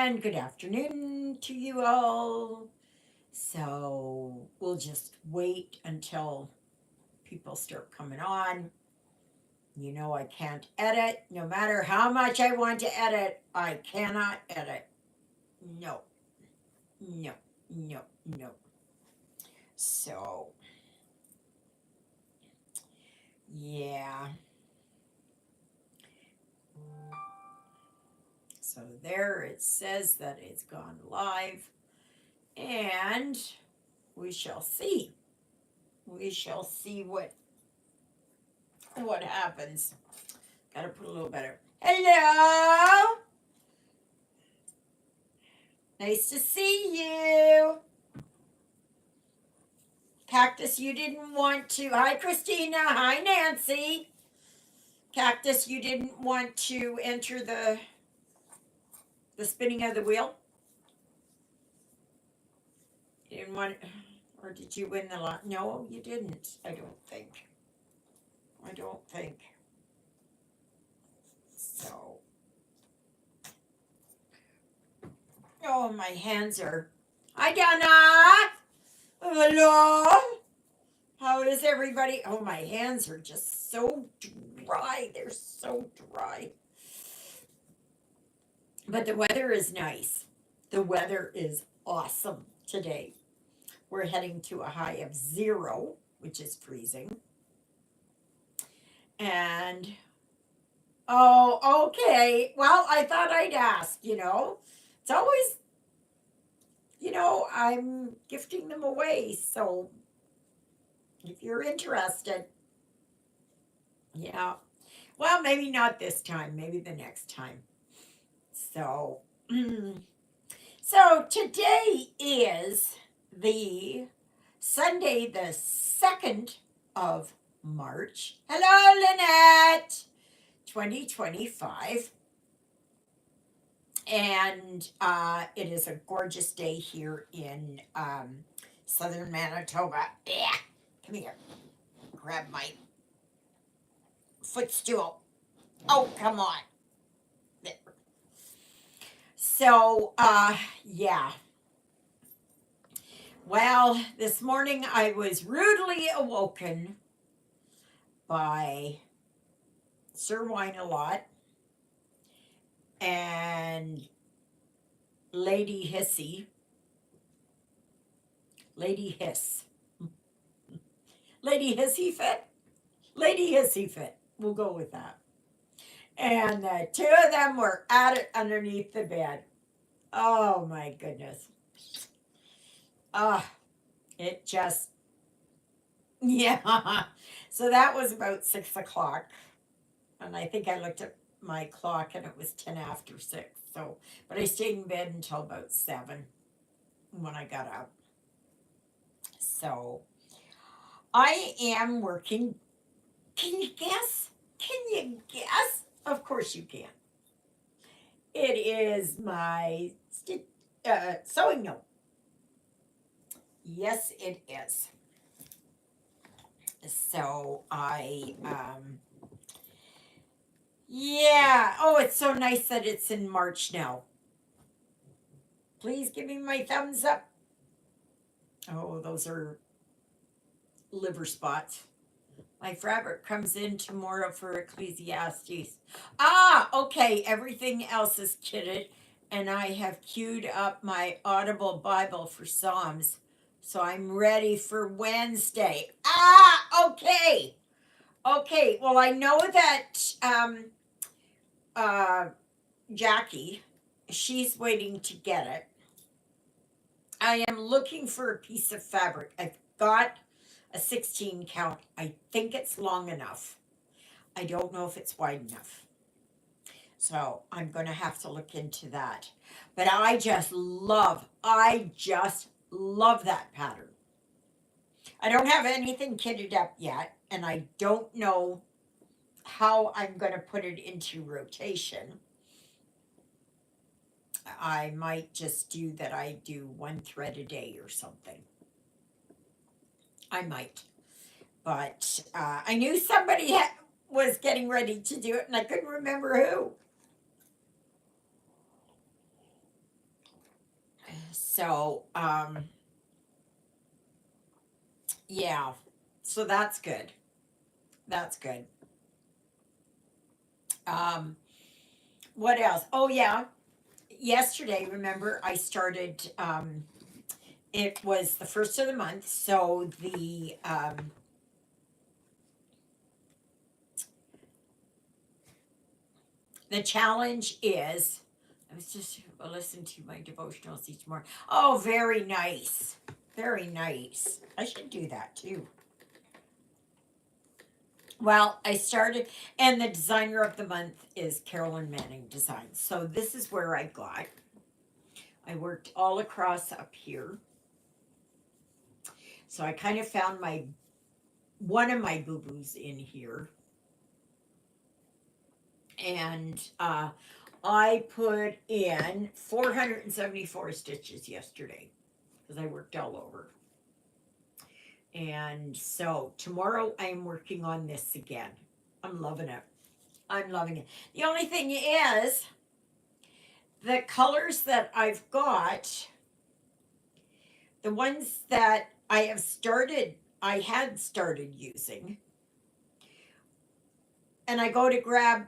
And good afternoon to you all. So we'll just wait until people start coming on. You know, I can't edit. No matter how much I want to edit, I cannot edit. No, no, no, no. So, yeah. So there it says that it's gone live. And we shall see. We shall see what happens. Gotta put a little better. Hello. Nice to see you. Cactus, you didn't want to. Hi, Christina. Hi, Nancy. Cactus, you didn't want to enter the spinning of the wheel. You didn't want, or did you win the lot? No, you didn't. I don't think. I don't think. So, oh, my hands are. Hi, Donna. Hello. How is everybody? Oh, my hands are just so dry. They're so dry. But the weather is nice. The weather is awesome today. We're heading to a high of 0, which is freezing. And, oh, okay. Well, I thought I'd ask, It's always, I'm gifting them away. So if you're interested, yeah. Well, maybe not this time, maybe the next time. So, so today is the Sunday, the 2nd of March. Hello, Lynette. 2025. And it is a gorgeous day here in southern Manitoba. Yeah. Come here. Grab my footstool. Oh, come on. There. So, yeah. Well, this morning I was rudely awoken by Sir Wine-A-Lot and Lady Hissy. Lady Hiss. Lady Hissy Fit? Lady Hissy Fit. We'll go with that. And the two of them were at it underneath the bed. Oh my goodness. It just, yeah. So that was about 6 o'clock. And I think I looked at my clock and it was 10 after 6. So, but I stayed in bed until about 7 when I got up. So I am working. Can you guess? Can you guess? Of course you can. It is my sewing note. Yes, it is. So yeah. Oh, it's so nice that it's in March now. Please give me my thumbs up. Oh, those are liver spots. My fabric comes in tomorrow for Ecclesiastes. Okay. Everything else is kitted, and I have queued up my Audible Bible for Psalms. So I'm ready for Wednesday. Okay. Okay. Well, I know that Jackie, she's waiting to get it. I am looking for a piece of fabric. I've got a 16 count. I think it's long enough. I don't know if it's wide enough. So I'm going to have to look into that. But I just love that pattern. I don't have anything kitted up yet, and I don't know how I'm going to put it into rotation. I might just do that. I do 1 thread a day or something. I might. But I knew somebody was getting ready to do it, and I couldn't remember who. So, yeah. So that's good. That's good. Um, what else? Oh, yeah. Yesterday, remember, I started, it was the first of the month. So the challenge is, I was just listening to my devotionals each morning. Oh, very nice. Very nice. I should do that too. Well, I started, and the designer of the month is Carolyn Manning Designs. So this is where I worked all across up here. So I kind of found one of my boo boos in here. And I put in 474 stitches yesterday because I worked all over. And so tomorrow I'm working on this again. I'm loving it. I'm loving it. The only thing is, the colors that I've got, the ones that I had started using, and I go to grab,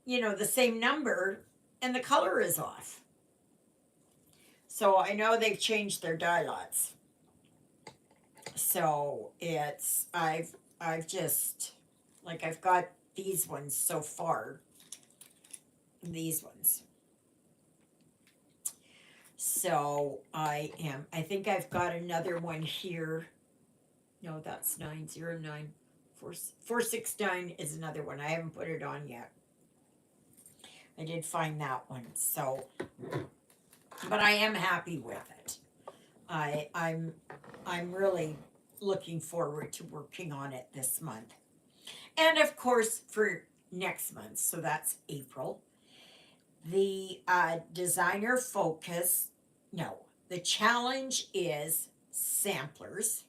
the same number, and the color is off. So I know they've changed their dye lots. So I've just, like, I've got these ones so far. These ones. So I think I've got another one here. No, that's 909. 469 is another one. I haven't put it on yet. I did find that one. So, but I am happy with it. I'm really looking forward to working on it this month. And of course for next month, so that's April. The designer focus, no, the challenge is samplers,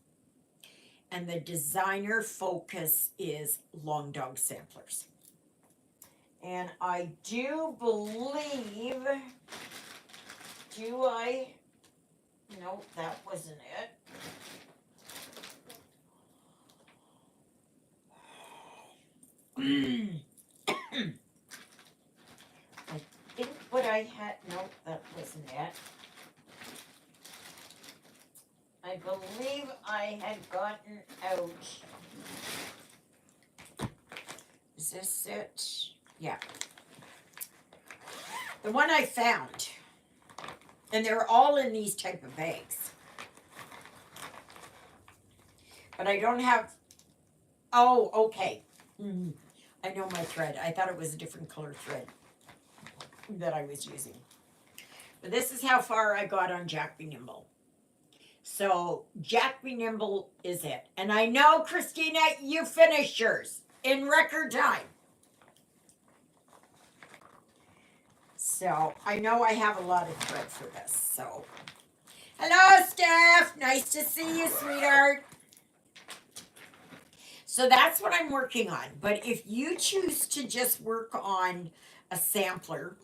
and the designer focus is long dog samplers. And I do believe, no, that wasn't it. I think what I had, no, that wasn't it. I believe I had gotten out. Is this it? Yeah. The one I found. And they're all in these type of bags. But I don't have, oh, okay. I know my thread. I thought it was a different color thread that I was using. But this is how far I got on Jack Be Nimble. So Jack Be Nimble is it. And I know, Christina, you finished yours in record time. So I know I have a lot of thread for this. So hello, Steph. Nice to see you, sweetheart. So that's what I'm working on. But if you choose to just work on a sampler,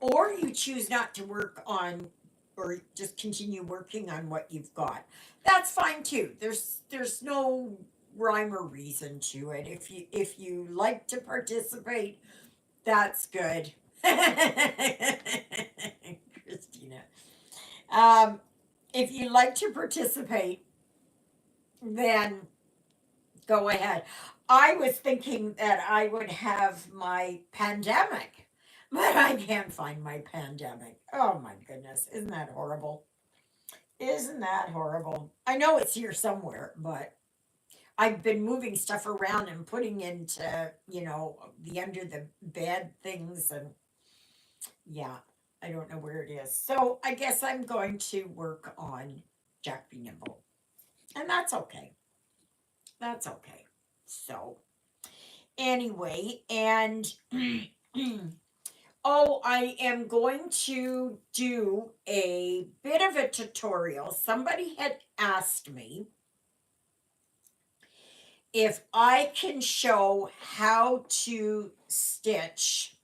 or you choose not to work on, or just continue working on what you've got, that's fine too. There's no rhyme or reason to it. If you like to participate, that's good. Christina. If you like to participate, then go ahead. I was thinking that I would have my pandemic, but I can't find my pandemic. Oh my goodness. Isn't that horrible? Isn't that horrible? I know it's here somewhere, but I've been moving stuff around and putting into, the under the bed things, and yeah, I don't know where it is. So I guess I'm going to work on Jack Be Nimble. And that's okay. That's okay. So anyway, and oh, I am going to do a bit of a tutorial. Somebody had asked me if I can show how to stitch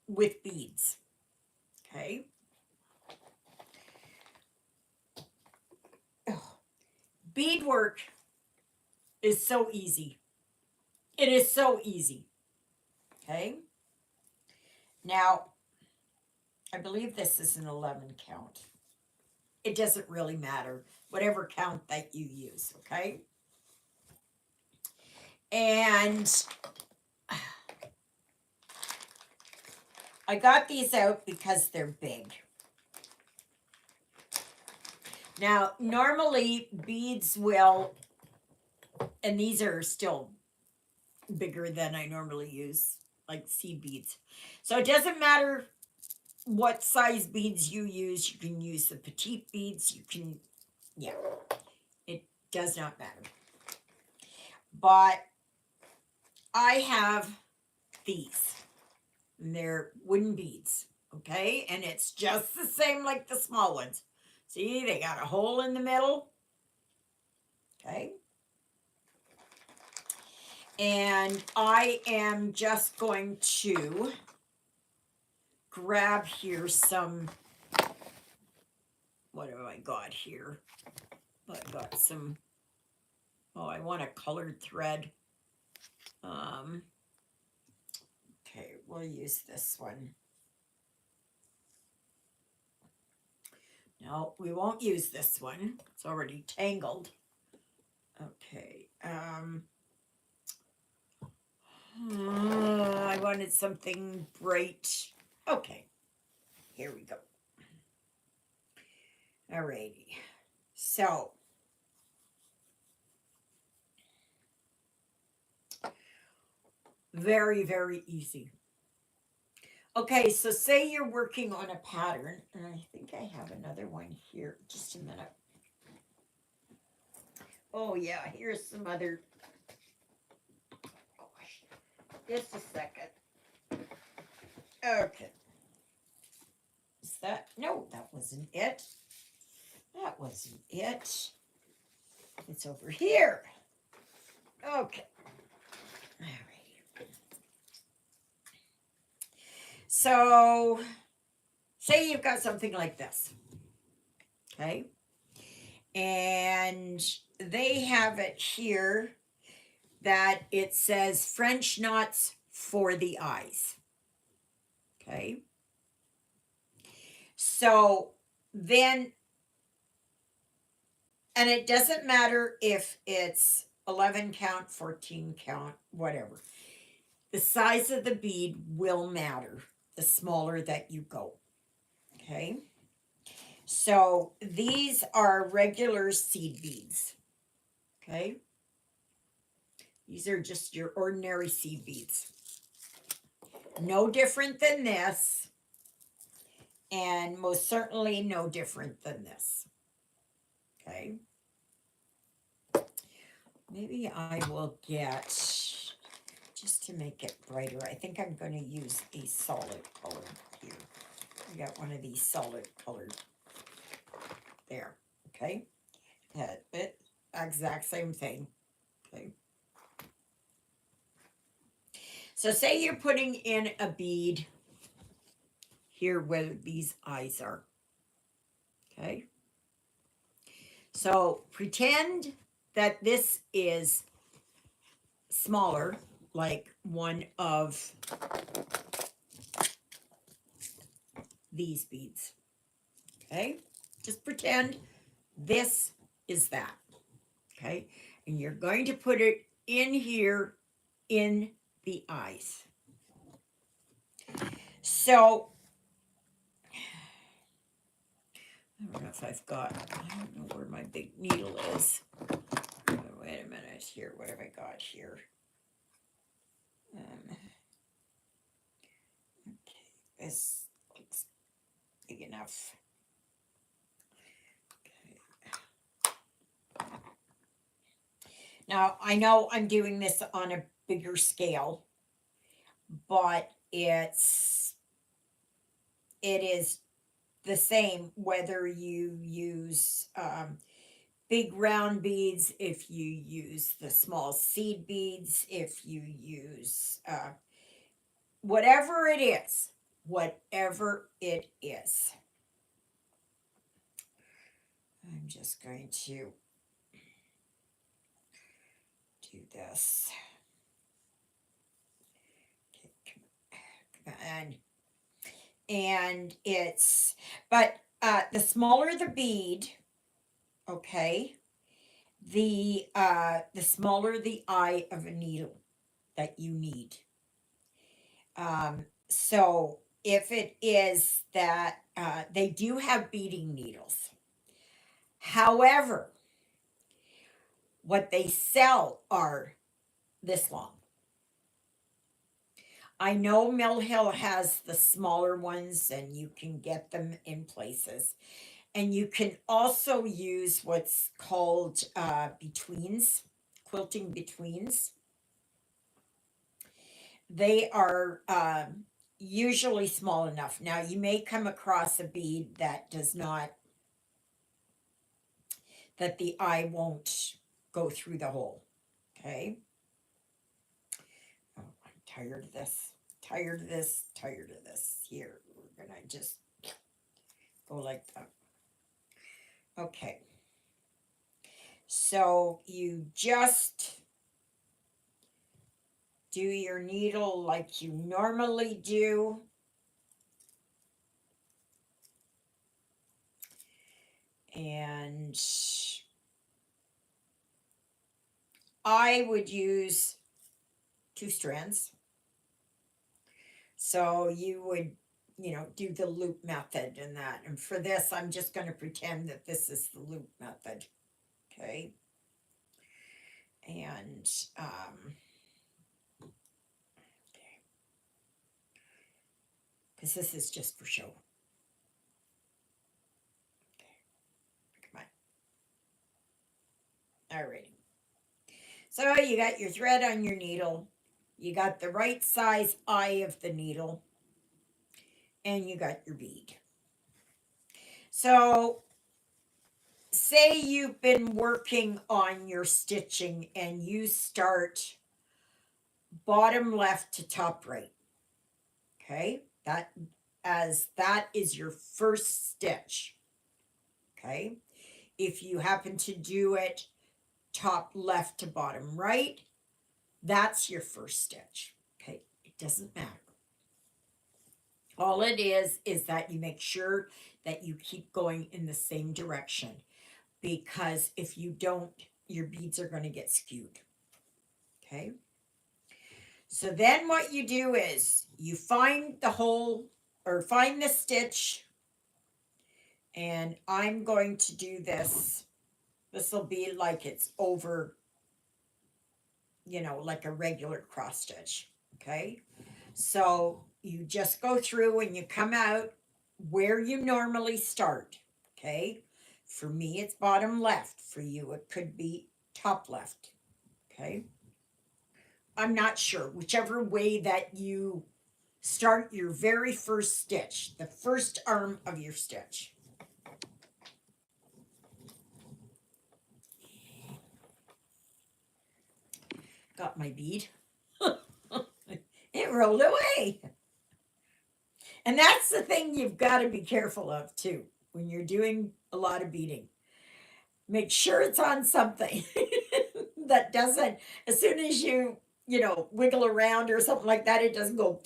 with beads. Okay. Beadwork is so easy. It is so easy. Okay. Now, I believe this is an 11 count. It doesn't really matter, whatever count that you use. Okay. And I got these out because they're big. Now, normally beads will, and these are still bigger than I normally use, like seed beads. So it doesn't matter what size beads you use. You can use the petite beads. You can, yeah, it does not matter. But I have these, and they're wooden beads, okay? And it's just the same like the small ones. See, they got a hole in the middle, okay? And I am just going to grab here some, what have I got here? I got some, oh, I want a colored thread. Okay, we'll use this one. No, we won't use this one. It's already tangled. Okay. I wanted something bright. Okay, here we go. Alrighty. So, very, very easy. Okay, so say you're working on a pattern, and I think I have another one here. Just a minute. Oh, yeah, here's some other. Gosh, just a second. Okay. Is that? No, that wasn't it. That wasn't it. It's over here. Okay. All right. So, say you've got something like this. Okay. And they have it here that it says French knots for the eyes. Okay. So then, and it doesn't matter if it's 11 count, 14 count, whatever. The size of the bead will matter the smaller that you go. Okay. So these are regular seed beads. Okay. These are just your ordinary seed beads. No different than this. And most certainly no different than this. Okay. Maybe I will get, just to make it brighter, I think I'm going to use a solid color here. I got one of these solid colored. There. Okay. It, exact same thing. Okay. So say you're putting in a bead here where these eyes are. Okay. So pretend that this is smaller, like one of these beads. Okay. Just pretend this is that. Okay. And you're going to put it in here in the eyes. So I don't know if I've got, I don't know where my big needle is. Oh, wait a minute here. What have I got here? Okay, this looks big enough. Okay. Now, I know I'm doing this on a bigger scale, but it is the same whether you use big round beads, if you use the small seed beads, if you use whatever it is. whatever it is. I'm just going to do this. Okay, come on. And it's, but the smaller the bead, okay, the smaller the eye of a needle that you need. So if it is that they do have beading needles, however, what they sell are this long. I know Mill Hill has the smaller ones and you can get them in places. And you can also use what's called betweens, quilting betweens. They are usually small enough. Now, you may come across a bead that does not, that the eye won't go through the hole. Okay. Oh, I'm tired of this. Tired of this. Tired of this. Here, we're going to just go like that. Okay. So you just do your needle like you normally do. And I would use 2 strands. So you would, do the loop method and that. And for this, I'm just going to pretend that this is the loop method. Okay. And, because this is just for show. Okay. Come on. Alrighty. So you got your thread on your needle. You got the right size eye of the needle. And you got your bead. So say you've been working on your stitching and you start bottom left to top right. Okay, that is your first stitch. Okay, if you happen to do it top left to bottom right, that's your first stitch. Okay, it doesn't matter. All it is that you make sure that you keep going in the same direction, because if you don't, your beads are going to get skewed. Okay. So then what you do is you find the hole or find the stitch, and I'm going to do this. This will be like it's over, like a regular cross stitch. Okay. So you just go through and you come out where you normally start. Okay. For me, it's bottom left. For you, it could be top left. Okay. I'm not sure. Whichever way that you start your very first stitch, the first arm of your stitch. Got my bead. It rolled away. And that's the thing you've got to be careful of too when you're doing a lot of beading. Make sure it's on something that doesn't, as soon as you, wiggle around or something like that, it doesn't go.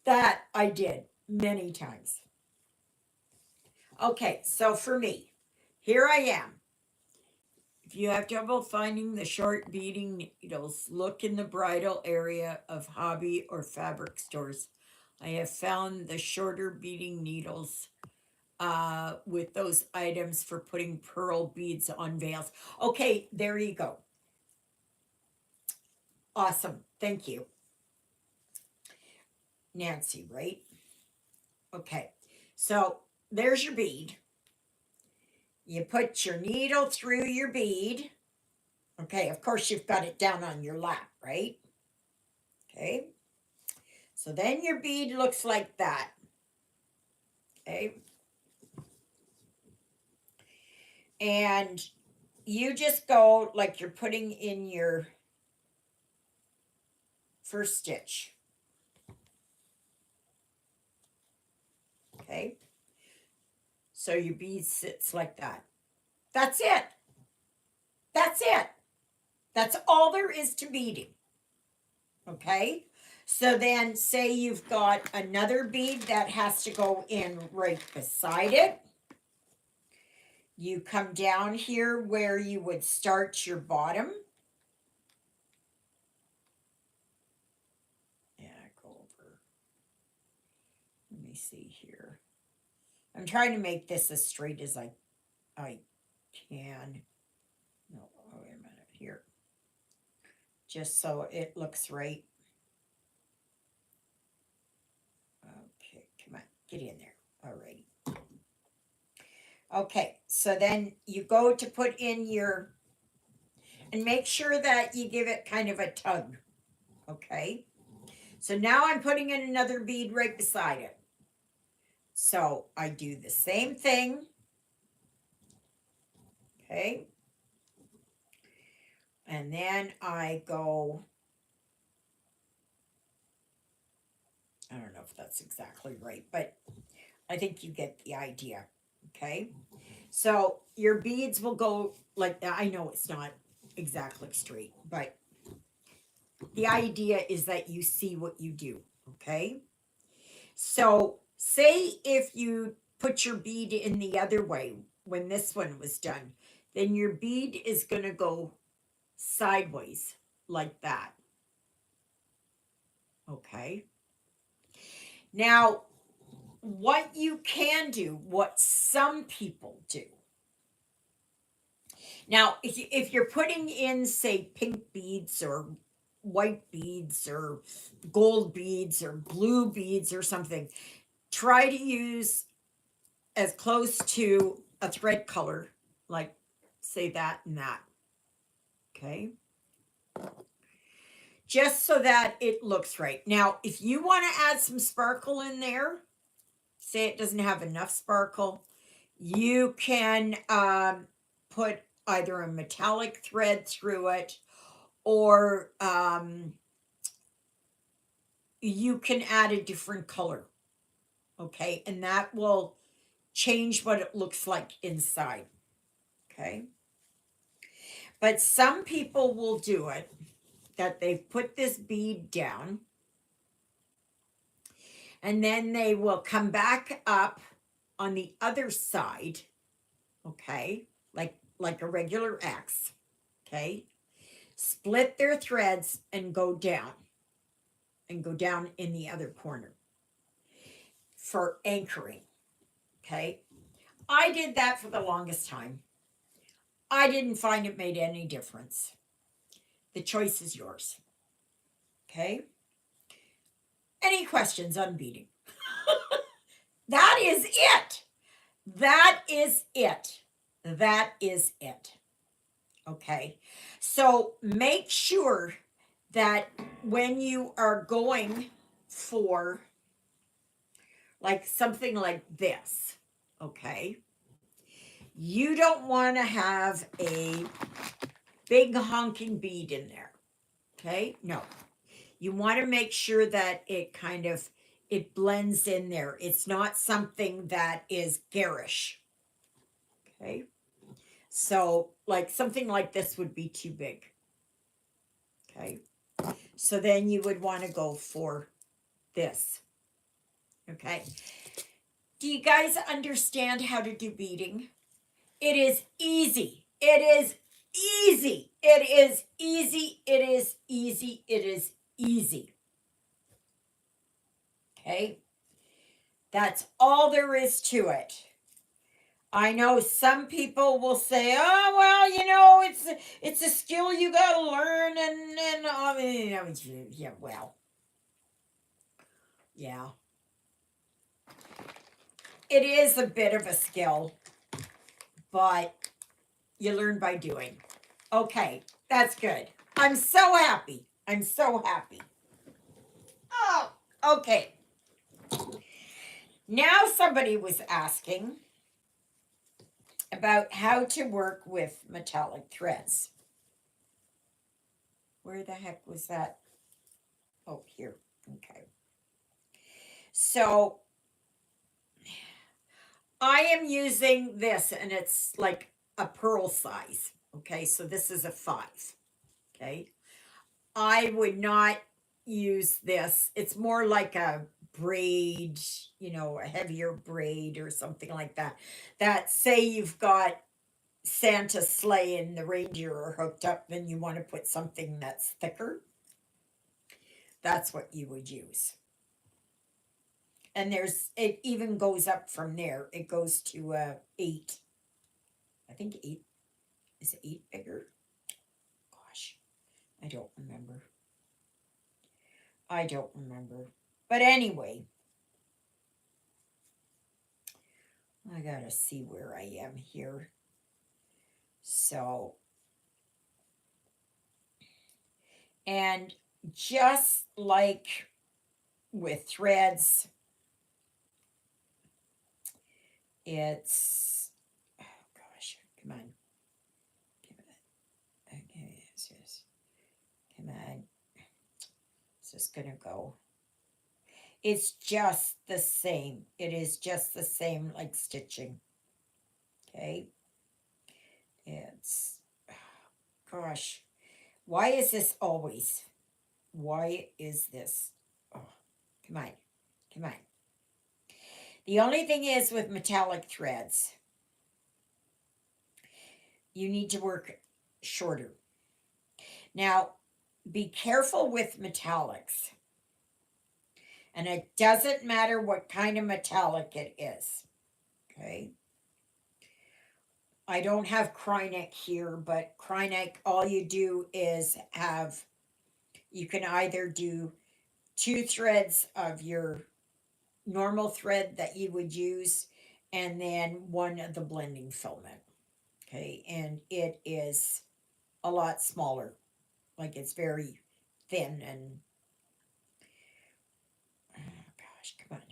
That I did many times. Okay, so for me, here I am. If you have trouble finding the short beading needles, look in the bridal area of hobby or fabric stores. I have found the shorter beading needles with those items for putting pearl beads on veils. Okay, there you go. Awesome. Thank you. Nancy, right? Okay. So there's your bead. You put your needle through your bead. Okay, of course you've got it down on your lap, right? Okay. So then your bead looks like that. Okay. And you just go like you're putting in your first stitch. Okay. So your bead sits like that. That's it. That's it. That's all there is to beading. Okay. So then say you've got another bead that has to go in right beside it. You come down here where you would start your bottom. Yeah, go over. Let me see here. I'm trying to make this as straight as I can. No, oh, wait a minute here. Just so it looks right. Okay, come on, get in there. All right. Okay, so then you go to put in your, and make sure that you give it kind of a tug. Okay. So now I'm putting in another bead right beside it. So I do the same thing. Okay. And then I go, I don't know if that's exactly right, but I think you get the idea. Okay. So your beads will go like that. I know it's not exactly straight, but the idea is that you see what you do. Okay. So say if you put your bead in the other way when this one was done, then your bead is going to go sideways like that. Okay. Now, what you can do, what some people do. Now, if you're putting in, say, pink beads or white beads or gold beads or blue beads or something, try to use as close to a thread color, like say that and that. Okay. Just so that it looks right. Now, if you want to add some sparkle in there, say it doesn't have enough sparkle, you can put either a metallic thread through it, or you can add a different color. Okay. And that will change what it looks like inside. Okay. But some people will do it that they've put this bead down, and then they will come back up on the other side, okay, like a regular X, okay, split their threads and go down in the other corner for anchoring. Okay. I did that for the longest time. I didn't find it made any difference. The choice is yours. Okay. Any questions on beading? That is it. That is it. That is it. Okay. So make sure that when you are going for like something like this, okay, you don't want to have a big honking bead in there. Okay. No, you want to make sure that it kind of, it blends in there. It's not something that is garish. Okay. So like something like this would be too big. Okay. So then you would want to go for this. Okay. Do you guys understand how to do beading? It is easy. It is easy. It is easy. It is easy. It is easy. Okay. That's all there is to it. I know some people will say, "Oh, well, you know, it's a skill you got to learn," and I mean, yeah, well, yeah, it is a bit of a skill, but you learn by doing. Okay, that's good. I'm so happy. I'm so happy. Oh, okay. Now somebody was asking about how to work with metallic threads. Where the heck was that? Oh, here. Okay. So I am using this and it's like a pearl size. Okay, so this is a 5. Okay. I would not use this. It's more like a braid, a heavier braid or something like that. That say you've got Santa's sleigh and the reindeer are hooked up, then you want to put something that's thicker. That's what you would use. And it even goes up from there. It goes to 8. I think 8 is 8 bigger. Gosh, I don't remember. I don't remember. But anyway, I gotta see where I am here. So, and just like with threads, it's, oh gosh, come on. Okay, it's just, come on. It's just gonna go. It's just the same. It is just the same like stitching. Okay. It's, gosh, why is this always? Why is this? Oh, come on. Come on. The only thing is with metallic threads, you need to work shorter. Now, be careful with metallics. And it doesn't matter what kind of metallic it is. Okay. I don't have Krynic here, but Krynic, all you do is you can either do 2 threads of your normal thread that you would use, and then 1 of the blending filament. Okay, and it is a lot smaller. Like it's very thin and, oh gosh, come on.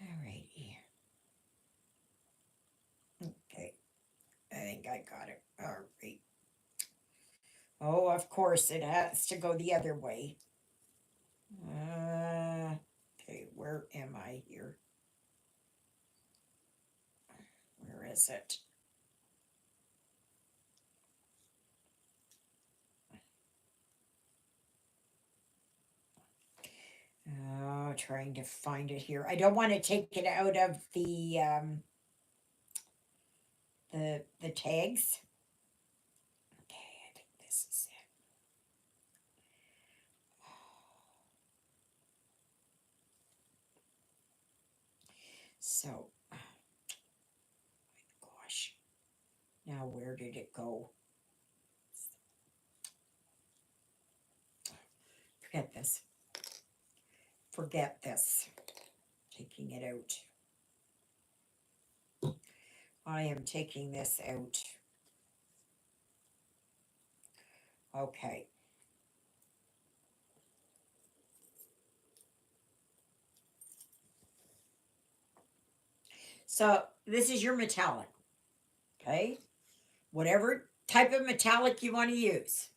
All right. Okay, I think I got it. All right. Oh, of course, it has to go the other way. Okay, where am I here? Where is it? Oh, trying to find it here. I don't want to take it out of the tags. Okay, I think this is it. So, gosh, now where did it go? Forget this. Forget this. Taking it out. I am taking this out. Okay. So this is your metallic. Okay. Whatever type of metallic you want to use.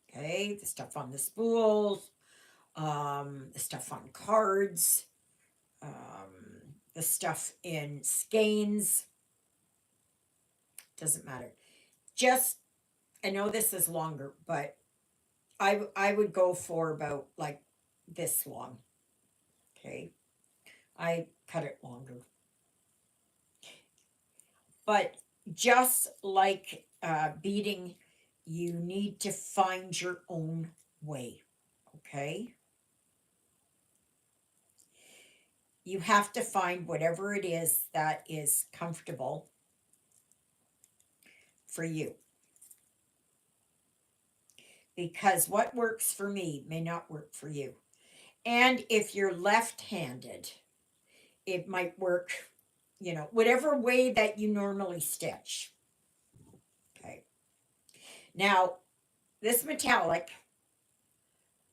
Okay. The stuff on the spools, the stuff on cards, the stuff in skeins. Doesn't matter. Just, I know this is longer, but I would go for about like this long. Okay. I cut it longer. But just like beading, you need to find your own way. Okay. You have to find whatever it is that is comfortable for you. Because what works for me may not work for you. And if you're left handed, it might work, whatever way that you normally stitch. Okay. Now, this metallic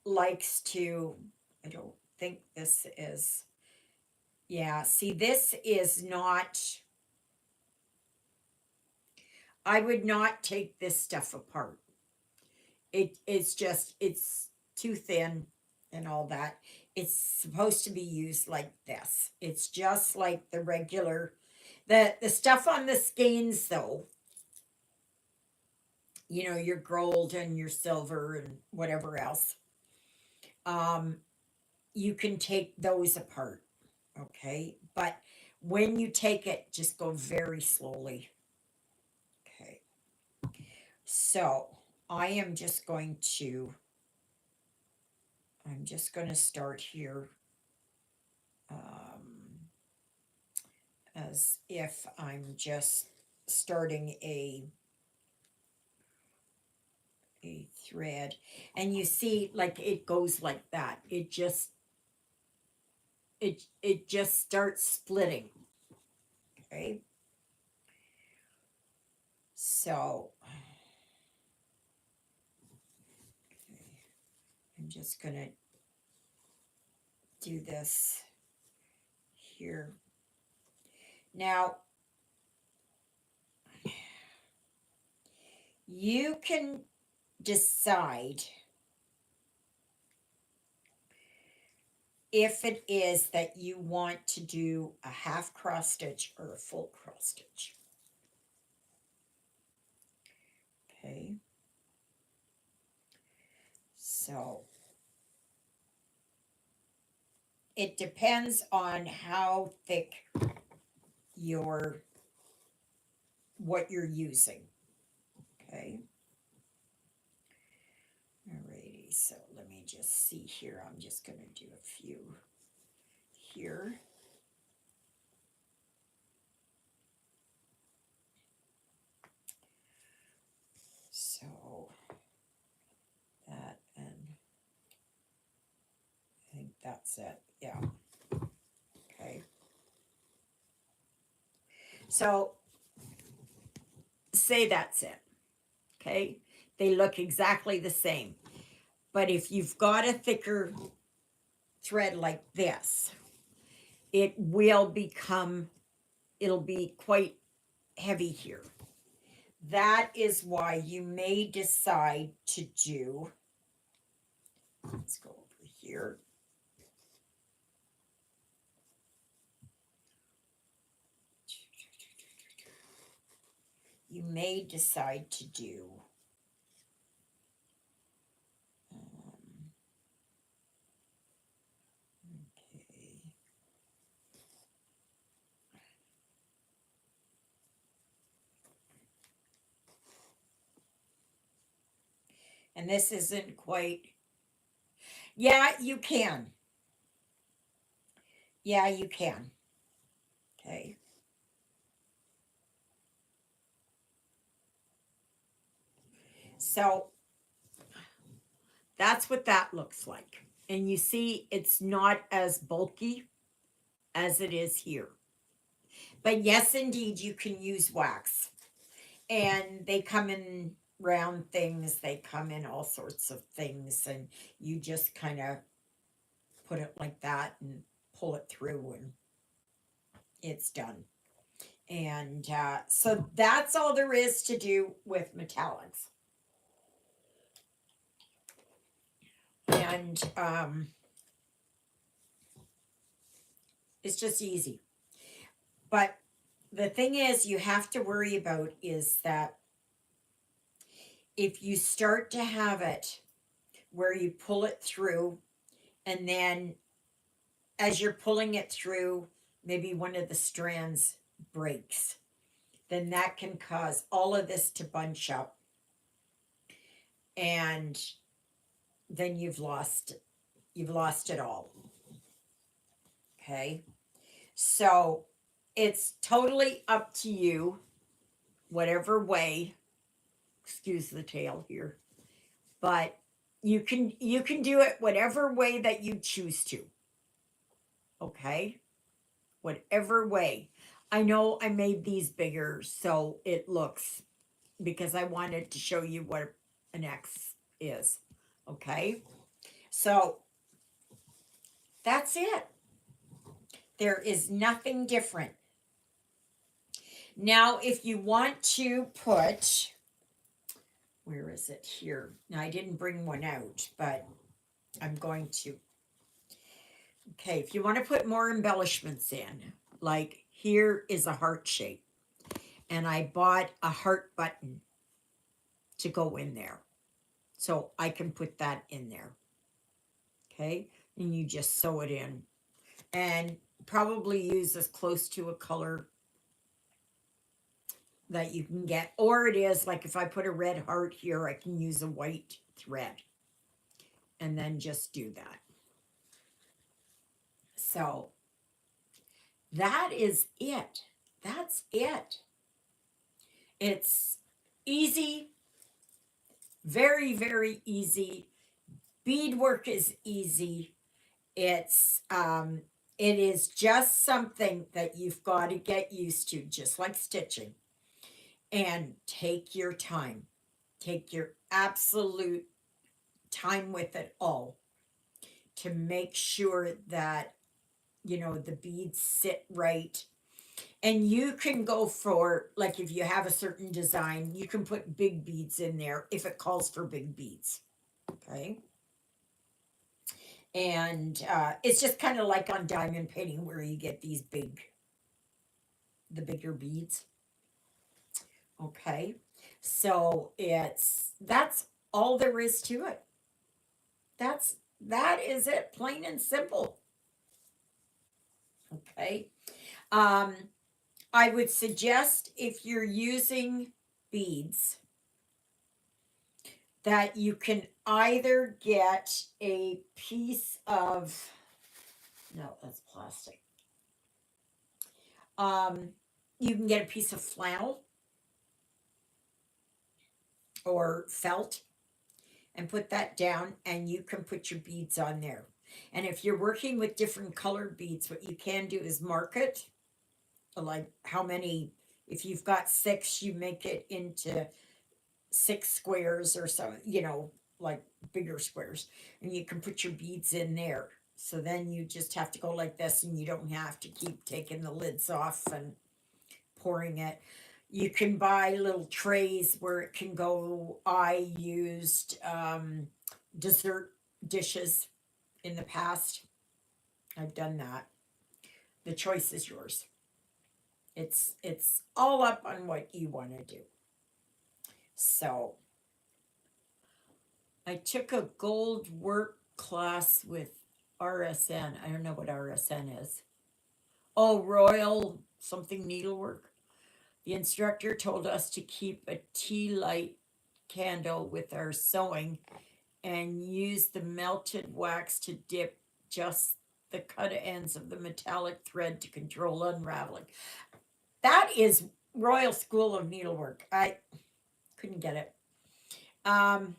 likes to, I don't think this is, yeah, see, this is not, I would not take this stuff apart. It's too thin and all that. It's supposed to be used like this. It's just like the regular, the stuff on the skeins though, you know, your gold and your silver and whatever else. Um, you can take those apart, okay? But when you take it, just go very slowly. Okay. So I am just going to, I'm just going to start here as if I'm just starting a thread, and you see like it goes like that. It just starts splitting. Okay. So I'm just going to do this here. Now, you can decide if it is that you want to do a half cross stitch or a full cross stitch. Okay. So it depends on how thick what you're using. Okay. Alrighty, so let me just see here. I'm just going to do a few here. So that, and I think that's it. Yeah. Okay. So say that's it. Okay. They look exactly the same. But if you've got a thicker thread like this, it will become, it'll be quite heavy here. That is why you may decide to do, let's go over here. You may decide to do okay. And this isn't quite, yeah, you can. Yeah, you can. Okay. So that's what that looks like. And you see, it's not as bulky as it is here. But yes, indeed, you can use wax. And they come in round things, they come in all sorts of things, and you just kind of put it like that and pull it through, and it's done. And so that's all there is to do with metallics. And it's just easy. But the thing is, you have to worry about is that if you start to have it where you pull it through, and then as you're pulling it through, maybe one of the strands breaks, then that can cause all of this to bunch up, and then you've lost it all. Okay. So it's totally up to you, whatever way, excuse the tail here, but you can do it whatever way that you choose to. Okay. Whatever way. I know I made these bigger so it looks, because I wanted to show you what an X is. Okay. So that's it. There is nothing different. Now, if you want to put, where is it here? Now, I didn't bring one out, but I'm going to Okay, if you want to put more embellishments in, like here is a heart shape, and I bought a heart button to go in there. So I can put that in there. Okay, and you just sew it in. And probably use as close to a color that you can get. Or it is like if I put a red heart here, I can use a white thread and then just do that. So that is it. That's it. It's easy, very, very easy. Beadwork is easy. It's it is just something that you've got to get used to, just like stitching. And take your time. Take your absolute time with it all to make sure that the beads sit right. And you can go for, like, if you have a certain design, you can put big beads in there if it calls for big beads. Okay. And it's just kind of like on diamond painting where you get the bigger beads. Okay. So that's all there is to it. That is it, plain and simple. Okay. Um, I would suggest if you're using beads that you can either get a piece of, no, that's plastic. Um, you can get a piece of flannel or felt and put that down, and you can put your beads on there. And if you're working with different colored beads, what you can do is mark it, like how many, if you've got 6, you make it into 6 squares or so, like bigger squares, and you can put your beads in there. So then you just have to go like this, and you don't have to keep taking the lids off and pouring it. You can buy little trays where it can go. I used dessert dishes in the past. I've done that. The choice is yours. It's all up on what you want to do. So I took a gold work class with RSN. I don't know what RSN is. Oh, Royal something needlework. The instructor told us to keep a tea light candle with our sewing and use the melted wax to dip just the cut ends of the metallic thread to control unraveling. That is Royal School of Needlework. I couldn't get it. Um,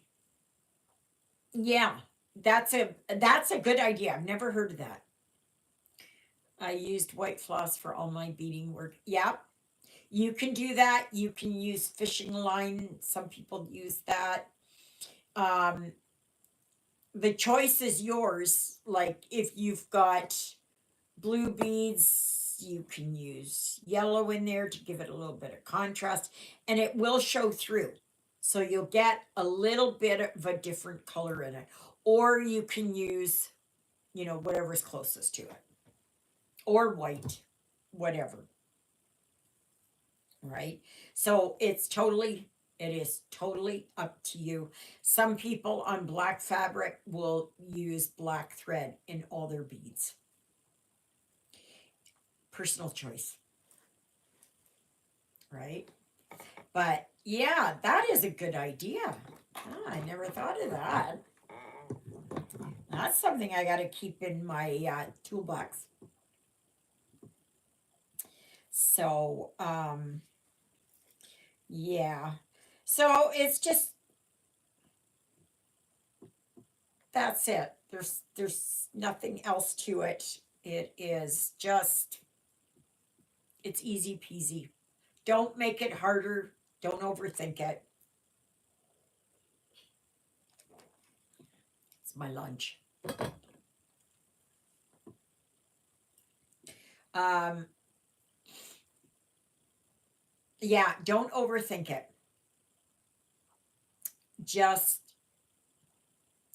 yeah, that's a good idea. I've never heard of that. I used white floss for all my beading work. Yeah, you can do that. You can use fishing line. Some people use that. Um, the choice is yours. Like if you've got blue beads, you can use yellow in there to give it a little bit of contrast, and it will show through. So you'll get a little bit of a different color in it. Or you can use, whatever's closest to it. Or white, whatever. Right? So it is totally up to you. Some people on black fabric will use black thread in all their beads. Personal choice. Right? But yeah, that is a good idea. I never thought of that. That's something I got to keep in my toolbox. So, yeah. So it's just, that's it. There's nothing else to it. It is just, it's easy peasy. Don't make it harder. Don't overthink it. It's my lunch. Um, yeah, don't overthink it. Just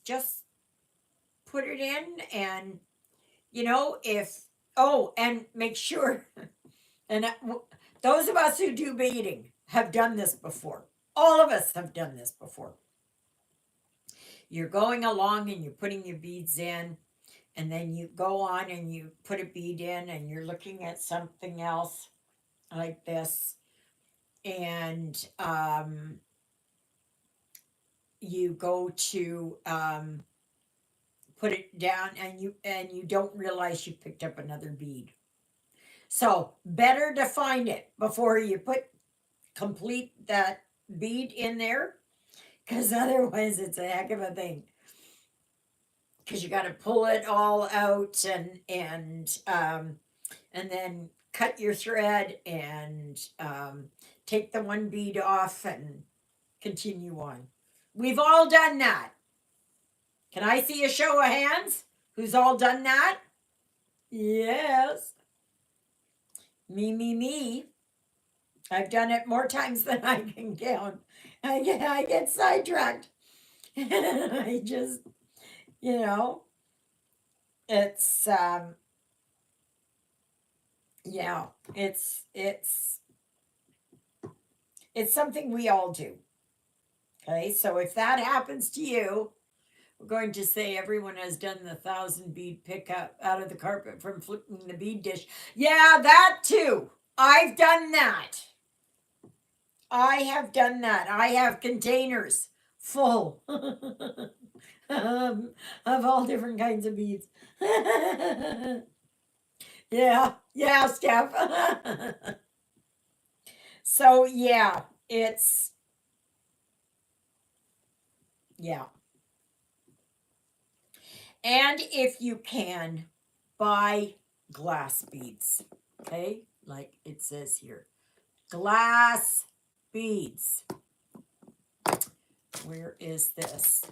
just put it in and you know, if, oh, and make sure, and those of us who do beading have done this before. All of us have done this before. You're going along and you're putting your beads in, and then you go on and you put a bead in and you're looking at something else like this, and you go to put it down, and you don't realize you picked up another bead. So better to find it before you put complete that bead in there, because otherwise it's a heck of a thing, because you got to pull it all out, and then cut your thread, and take the one bead off and continue on. We've all done that. Can I see a show of hands? Who's all done that? Yes. Me. I've done it more times than I can count. I get sidetracked. I just, you know, it's yeah, it's something we all do. Okay, so if that happens to you, we're going to say everyone has done the 1,000 bead pickup out of the carpet from flipping the bead dish. Yeah, that too. I've done that. I have done that. I have containers full of all different kinds of beads. Yeah, Steph. So yeah, it's yeah. And if you can, buy glass beads. Okay? Like it says here. Glass beads. Where is this?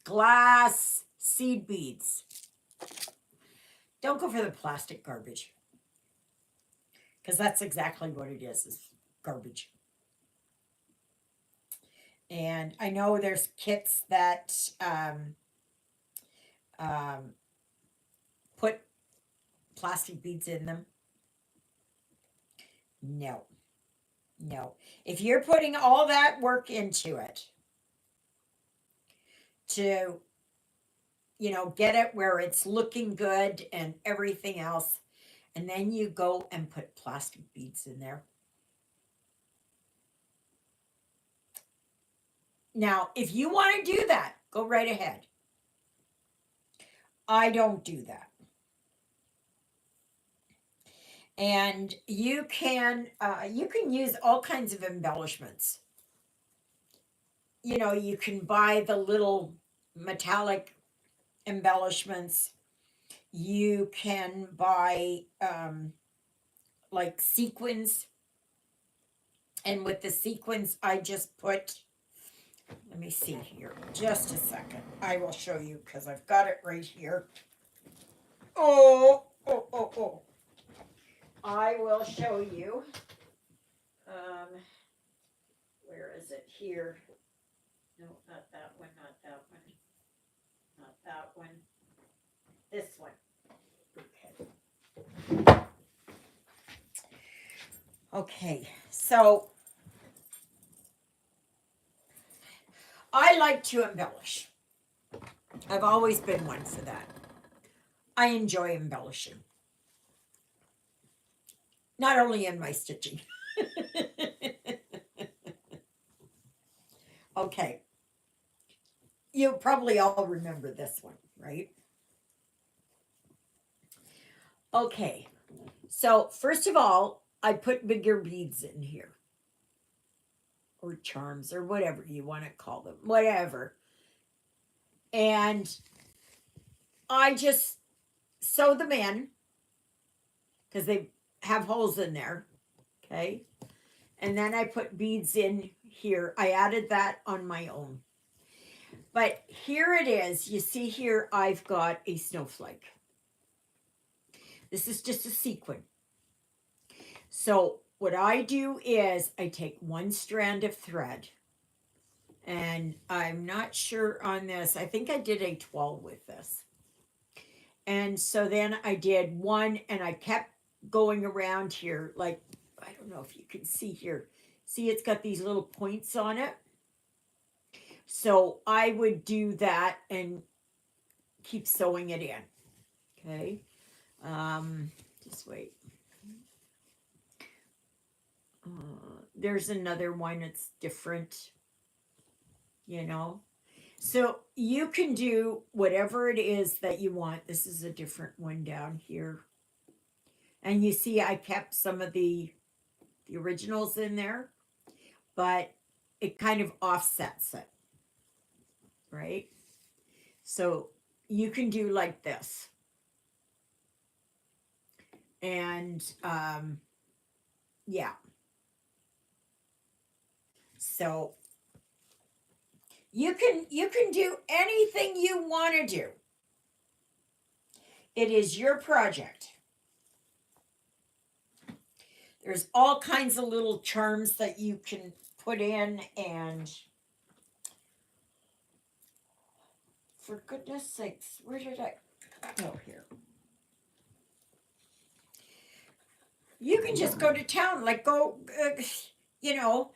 Glass seed beads. Don't go for the plastic garbage, because that's exactly what it is garbage. And I know there's kits that um, put plastic beads in them. No, no. If you're putting all that work into it to, get it where it's looking good and everything else, and then you go and put plastic beads in there. Now, if you want to do that, go right ahead. I don't do that. And you can use all kinds of embellishments. You can buy the little metallic embellishments. You can buy like sequins, and with the sequins I just put, let me see here, just a second, I will show you because I've got it right here. Oh, I will show you. Where is it here? No, not that one, not that one, not that one. This one. Okay. Okay, so I like to embellish. I've always been one for that. I enjoy embellishing. Not only in my stitching. Okay. You probably all remember this one, right? Okay. So, first of all, I put bigger beads in here, or charms, or whatever you want to call them, whatever. And I just sew them in because they have holes in there. Okay. And then I put beads in here. I added that on my own. But here it is. You see here, I've got a snowflake. This is just a sequin. So what I do is I take one strand of thread, and I'm not sure on this. I think I did a 12 with this. And so then I did one and I kept going around here. Like, I don't know if you can see here. See, it's got these little points on it. So I would do that and keep sewing it in. Okay. Just wait. There's another one that's different, you know. So you can do whatever it is that you want. This is a different one down here. And you see I kept some of the originals in there, but it kind of offsets it, right? So you can do like this. And yeah. So you can do anything you want to do. It is your project. There's all kinds of little charms that you can put in, and for goodness sakes, where did I go here? You can just go to town, like go, you know.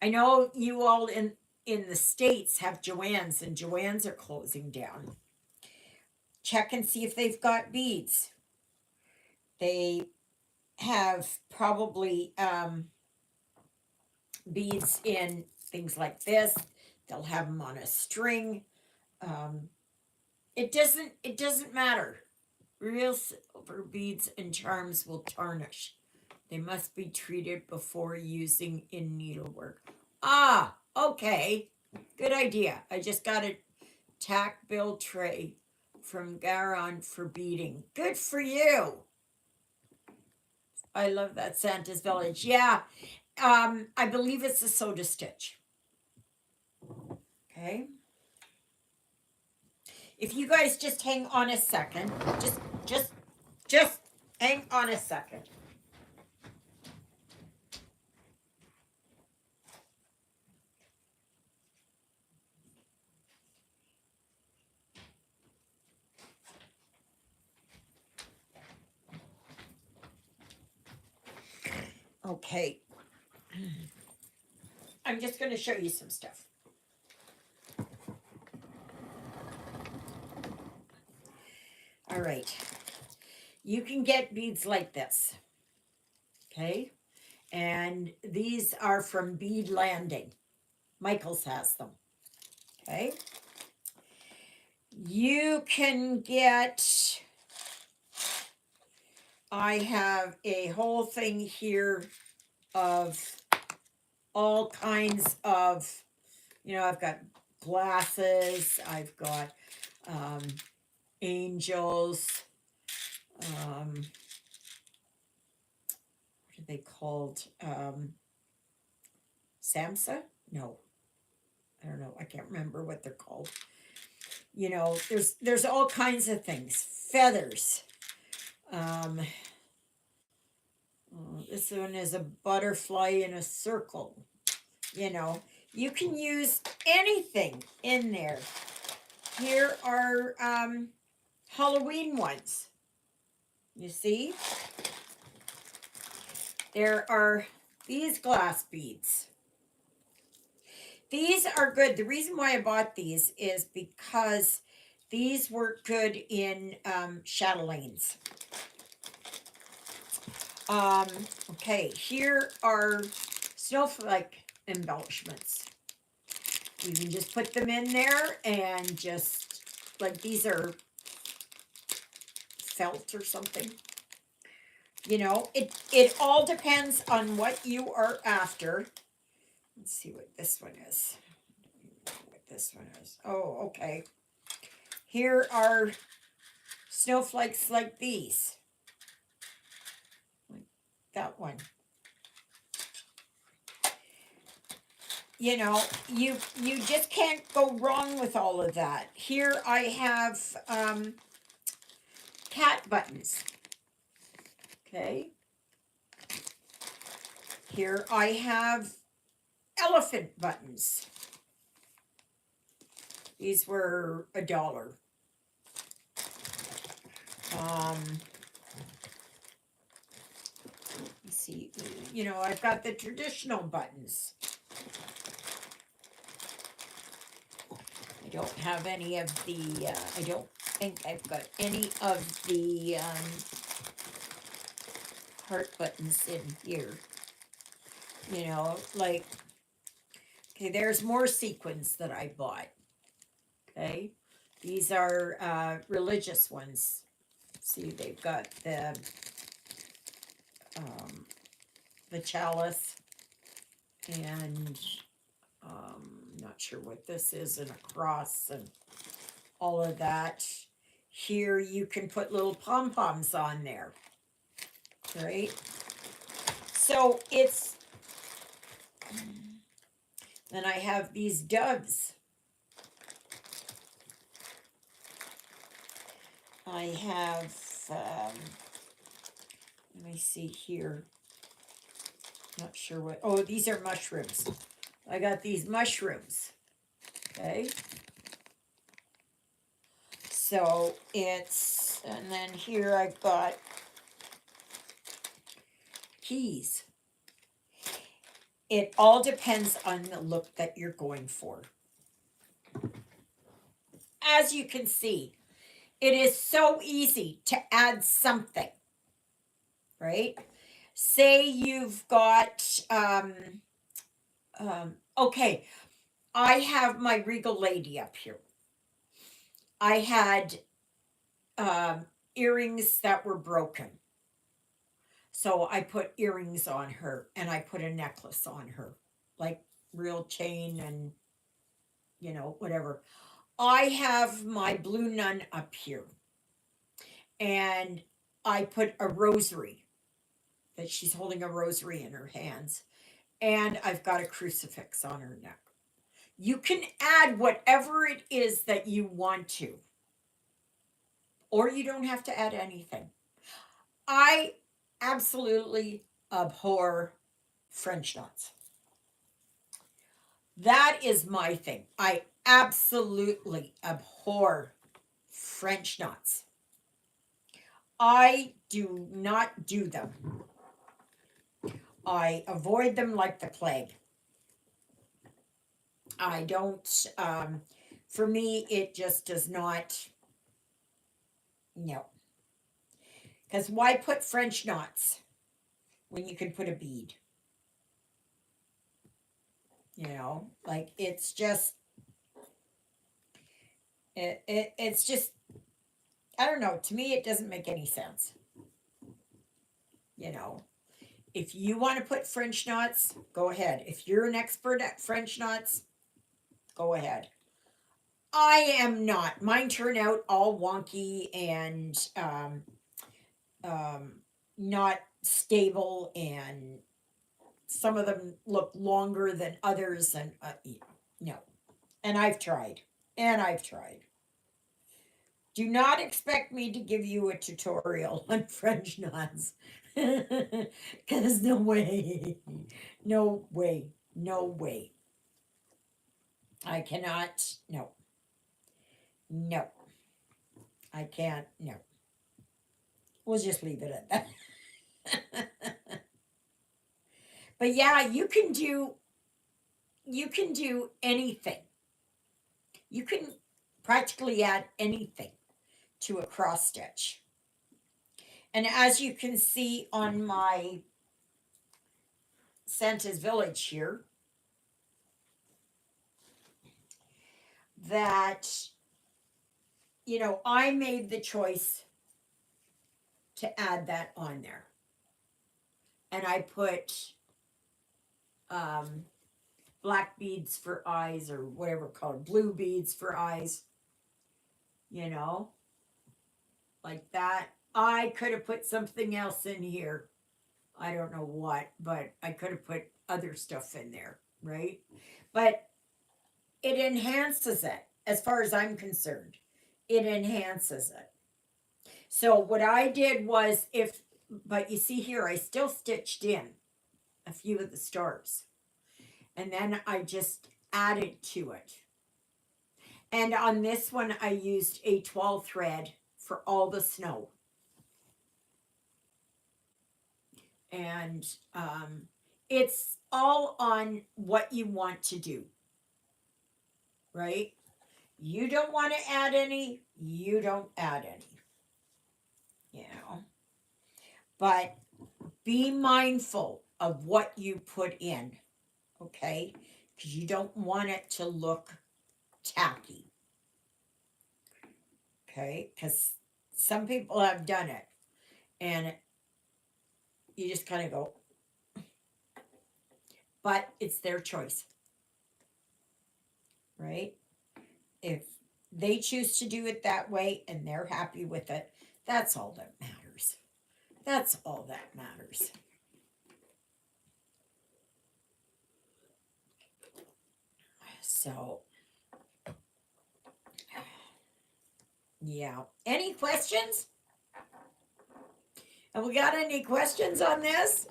I know you all in the States have Joann's, and Joann's are closing down. Check and see if they've got beads. They have probably beads in things like this. They'll have them on a string. It doesn't matter. Real silver beads and charms will tarnish. They must be treated before using in needlework. Ah, okay. Good idea. I just got a tack bill tray from Garon for beading. Good for you. I love that Santa's Village. Yeah. I believe it's a soda stitch. Okay. If you guys just hang on a second, just hang on a second. Okay. I'm just going to show you some stuff. All right. You can get beads like this. Okay. And these are from Bead Landing. Michael's has them. Okay. You can get, I have a whole thing here of all kinds of, I've got glasses, I've got angels, what are they called? Samsa? No, I don't know. I can't remember what they're called. There's all kinds of things. Feathers. This one is a butterfly in a circle. You can use anything in there. Here are Halloween ones. You see? There are these glass beads. These are good. The reason why I bought these is because these work good in chatelaines. Okay, here are snowflake embellishments. You can just put them in there and just, like, these are felt or something. It all depends on what you are after. Let's see what this one is. What this one is. Oh, okay. Here are snowflakes like these. Like that one. You just can't go wrong with all of that. Here I have cat buttons. Okay. Here I have elephant buttons. These were $1. Let's see, you know, I've got the traditional buttons. I don't have any of the, I don't think I've got any of the heart buttons in here. You know, like, okay, there's more sequins that I bought. Okay, these are religious ones. See, they've got the chalice and not sure what this is, and a cross and all of that. Here you can put little pom-poms on there, right? So it's, then I have these doves. I have, let me see here. Not sure what, oh, these are mushrooms. I got these mushrooms, okay? So it's, and then here I've got keys. It all depends on the look that you're going for. As you can see, it is so easy to add something, right? Say you've got, okay, I have my Regal Lady up here. I had earrings that were broken. So I put earrings on her and I put a necklace on her, like real chain and, you know, whatever. I have my blue nun up here and I put a rosary, that she's holding a rosary in her hands, and I've got a crucifix on her neck. You can add whatever it is that you want to, or you don't have to add anything. I absolutely abhor French knots. That is my thing. I absolutely abhor French knots. I do not do them. I avoid them like the plague. I don't, for me, it just does not, no. Because why put French knots when you can put a bead? You know, like it's just, it's just, I don't know. To me, it doesn't make any sense. You know, if you want to put French knots, go ahead. If you're an expert at French knots, go ahead. I am not. Mine turn out all wonky and not stable, and some of them look longer than others, and no. And I've tried. And I've tried. Do not expect me to give you a tutorial on French knots. Because no way. No way. No way. I cannot. No. No. I can't. No. We'll just leave it at that. But yeah, you can do anything. You can practically add anything to a cross stitch. And as you can see on my Santa's Village here, that, you know, I made the choice to add that on there. And I put black beads for eyes, or whatever called, blue beads for eyes, you know, like that. I could have put something else in here. I don't know what, but I could have put other stuff in there, right? But it enhances it, as far as I'm concerned. It enhances it. So what I did was, but you see here, I still stitched in a few of the stars. And then I just added to it. And on this one, I used a 12 thread for all the snow. And it's all on what you want to do, right? You don't want to add any, you don't add any, you know. But be mindful of what you put in, okay? Because you don't want it to look tacky, okay? Because some people have done it and you just kind of go, but it's their choice, right? If they choose to do it that way and they're happy with it, that's all that matters. That's all that matters. So, yeah. Any questions? Have we got any questions on this?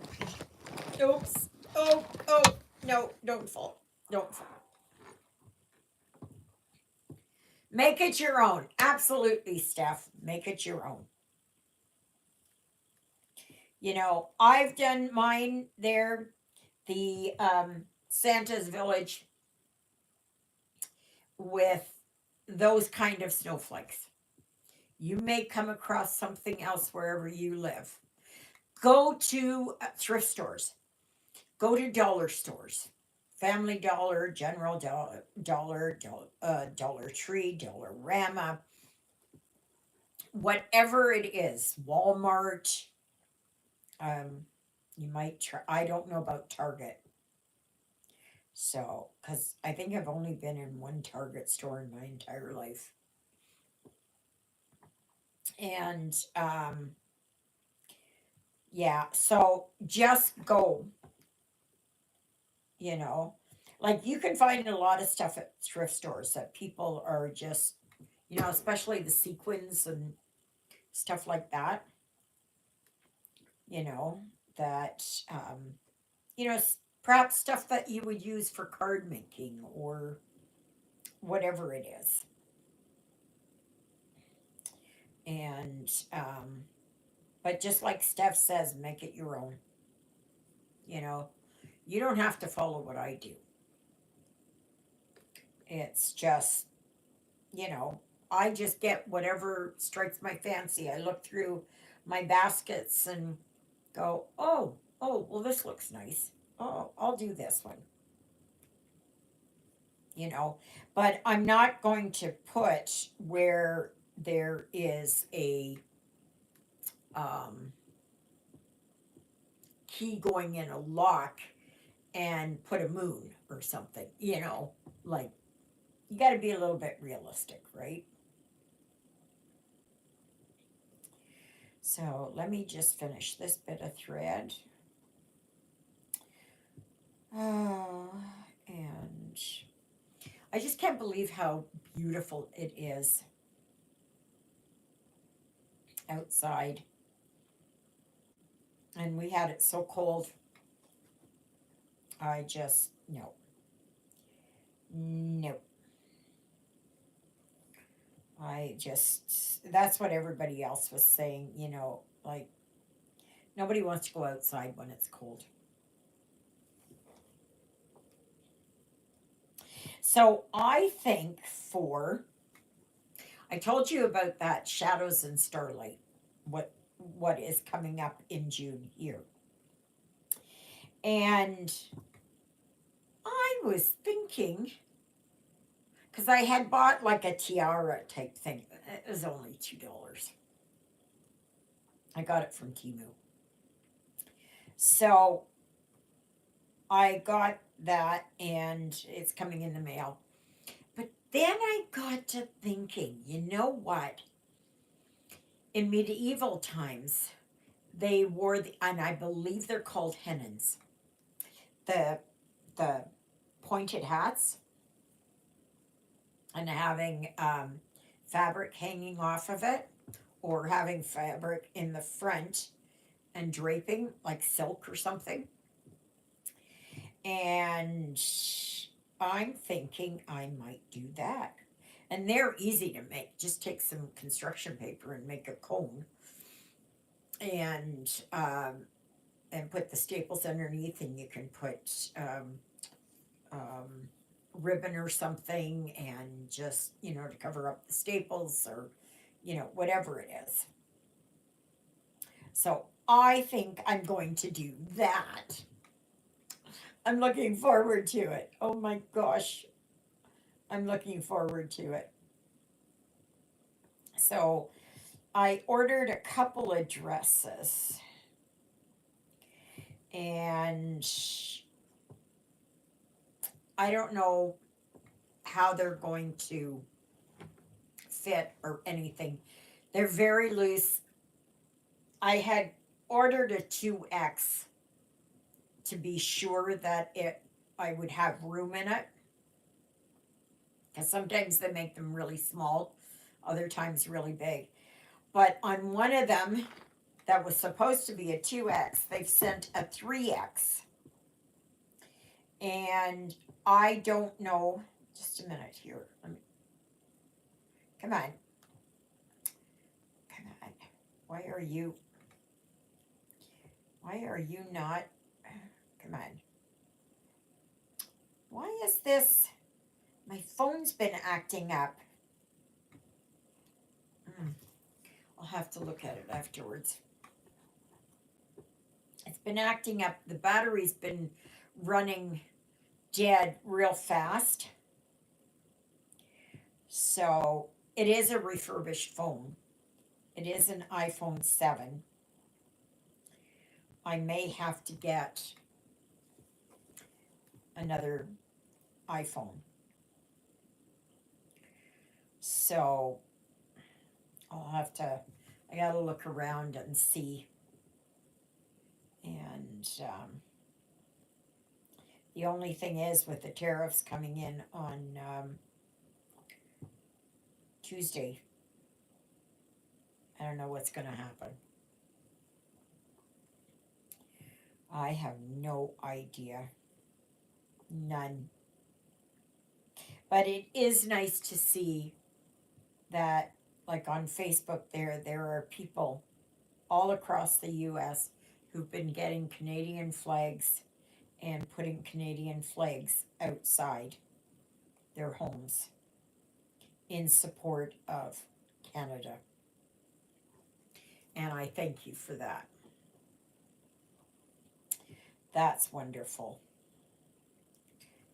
Oops. Oh, oh, no, don't fall. Don't fall. Make it your own. Absolutely, Steph. Make it your own. You know, I've done mine there, the Santa's Village, with those kind of snowflakes. You may come across something else wherever you live. Go to thrift stores. Go to dollar stores. Family Dollar, General Dollar Tree, Dollarama, whatever it is, Walmart. Um, you might try. I don't know about Target, so because I think I've only been in one Target store in my entire life, and yeah. So just go. You know, like you can find a lot of stuff at thrift stores that people are just, you know, especially the sequins and stuff like that. You know that you know, perhaps stuff that you would use for card making or whatever it is. And, but just like Steph says, make it your own. You know, you don't have to follow what I do. It's just, you know, I just get whatever strikes my fancy. I look through my baskets and go, oh, well, this looks nice. Oh, I'll do this one. You know, but I'm not going to put where there is a um, key going in a lock and put a moon or something, you know, like you got to be a little bit realistic, right? So let me just finish this bit of thread. Oh, and I just can't believe how beautiful it is outside. And we had it so cold. I just, no, no. I just, that's what everybody else was saying, you know, like nobody wants to go outside when it's cold. So I think I told you about that Shadows and Starlight, what is coming up in June here. And I was thinking, because I had bought like a tiara type thing, it was only $2. I got it from Timu. So I got that and it's coming in the mail. But then I got to thinking, you know what? In medieval times, they wore and I believe they're called hennons, the the pointed hats, and having fabric hanging off of it, or having fabric in the front and draping like silk or something. And I'm thinking I might do that. And they're easy to make. Just take some construction paper and make a cone. And and put the staples underneath, and you can put um, ribbon or something, and just, to cover up the staples, or, whatever it is. So I think I'm going to do that. I'm looking forward to it. Oh my gosh. I'm looking forward to it. So I ordered a couple of dresses, and I don't know how they're going to fit or anything. They're very loose. I had ordered a 2X to be sure that I would have room in it. Because sometimes they make them really small, other times really big. But on one of them that was supposed to be a 2X, they've sent a 3X. And I don't know. Just a minute here. Come on. Come on. Why are you not? Come on. Why is this? My phone's been acting up. I'll have to look at it afterwards. It's been acting up. The battery's been running dead real fast. So it is a refurbished phone. It is an iPhone 7. I may have to get another iPhone. So I gotta look around and see. And the only thing is, with the tariffs coming in on Tuesday, I don't know what's going to happen. I have no idea. None. But it is nice to see that, like on Facebook, there are people all across the U.S. who've been getting Canadian flags and putting Canadian flags outside their homes in support of Canada. And I thank you for that. That's wonderful.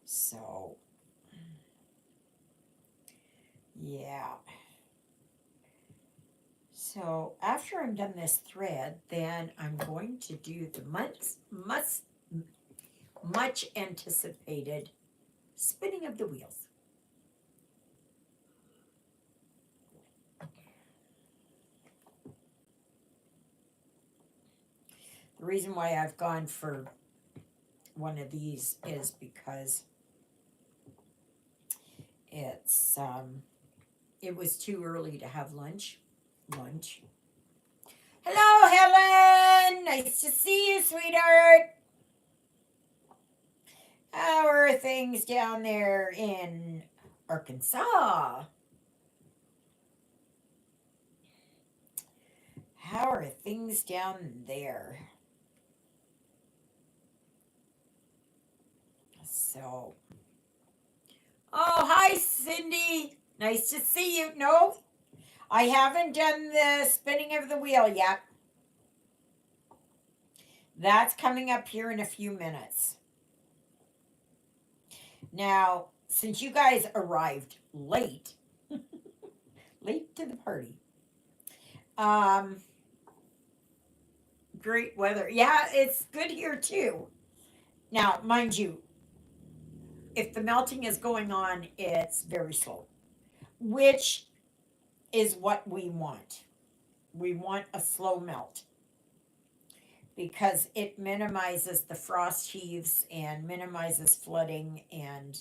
So, yeah. So after I'm done this thread, then I'm going to do the much anticipated spinning of the wheels. The reason why I've gone for one of these is because it was too early to have lunch. Hello, Helen. Nice to see you, sweetheart. How are things down there in Arkansas? How are things down there? So, oh, hi, Cindy. Nice to see you. No, I haven't done the spinning of the wheel yet. That's coming up here in a few minutes. Now, since you guys arrived late, late to the party, great weather. Yeah, it's good here too. Now, mind you, if the melting is going on, it's very slow, which is what we want. We want a slow melt because it minimizes the frost heaves and minimizes flooding and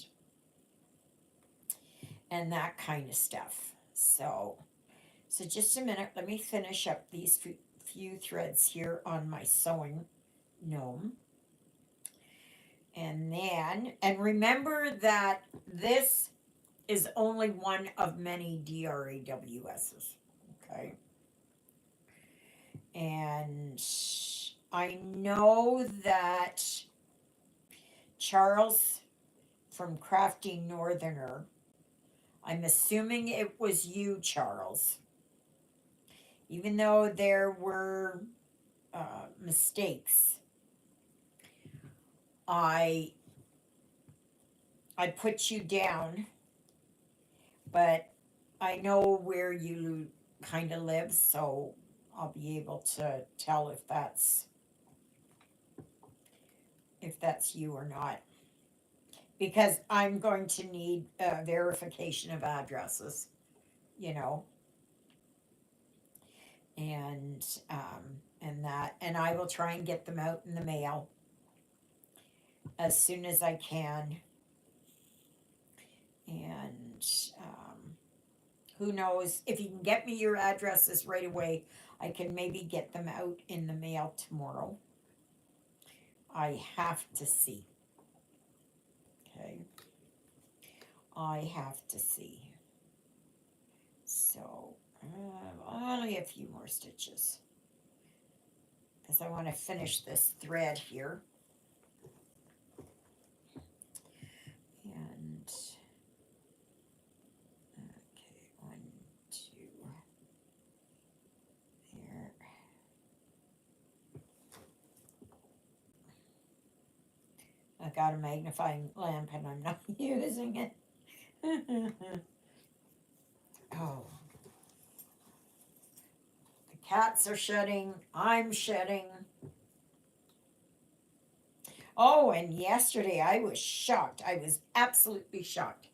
that kind of stuff. So just a minute, let me finish up these few threads here on my sewing gnome. And remember that this is only one of many DRAWSs, okay? And I know that Charles from Crafty Northerner, I'm assuming it was you, Charles, even though there were mistakes. I put you down, but I know where you kind of live, so I'll be able to tell if that's you or not. Because I'm going to need verification of addresses, you know, and and I will try and get them out in the mail as soon as I can. And who knows, if you can get me your addresses right away, I can maybe get them out in the mail tomorrow. I have to see. Okay. I have to see. So, only a few more stitches. Because I want to finish this thread here. And, okay, 1, 2, there. I got a magnifying lamp and I'm not using it. Oh. The cats are shedding. I'm shedding. Oh, and yesterday I was shocked. I was absolutely shocked.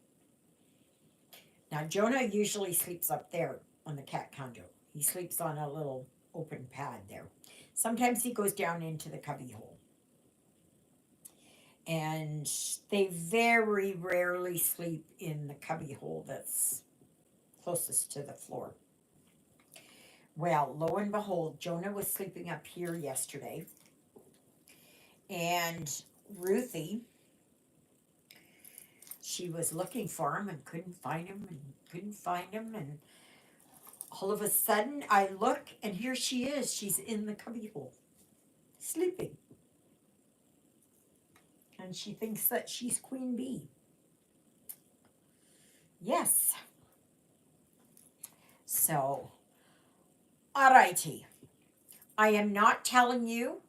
Now, Jonah usually sleeps up there on the cat condo. He sleeps on a little open pad there. Sometimes he goes down into the cubby hole. And they very rarely sleep in the cubby hole that's closest to the floor. Well, lo and behold, Jonah was sleeping up here yesterday. And Ruthie, she was looking for him and couldn't find him and all of a sudden I look and here she is. She's in the cubby hole, sleeping. And she thinks that she's Queen Bee. Yes. So, alrighty. I am not telling you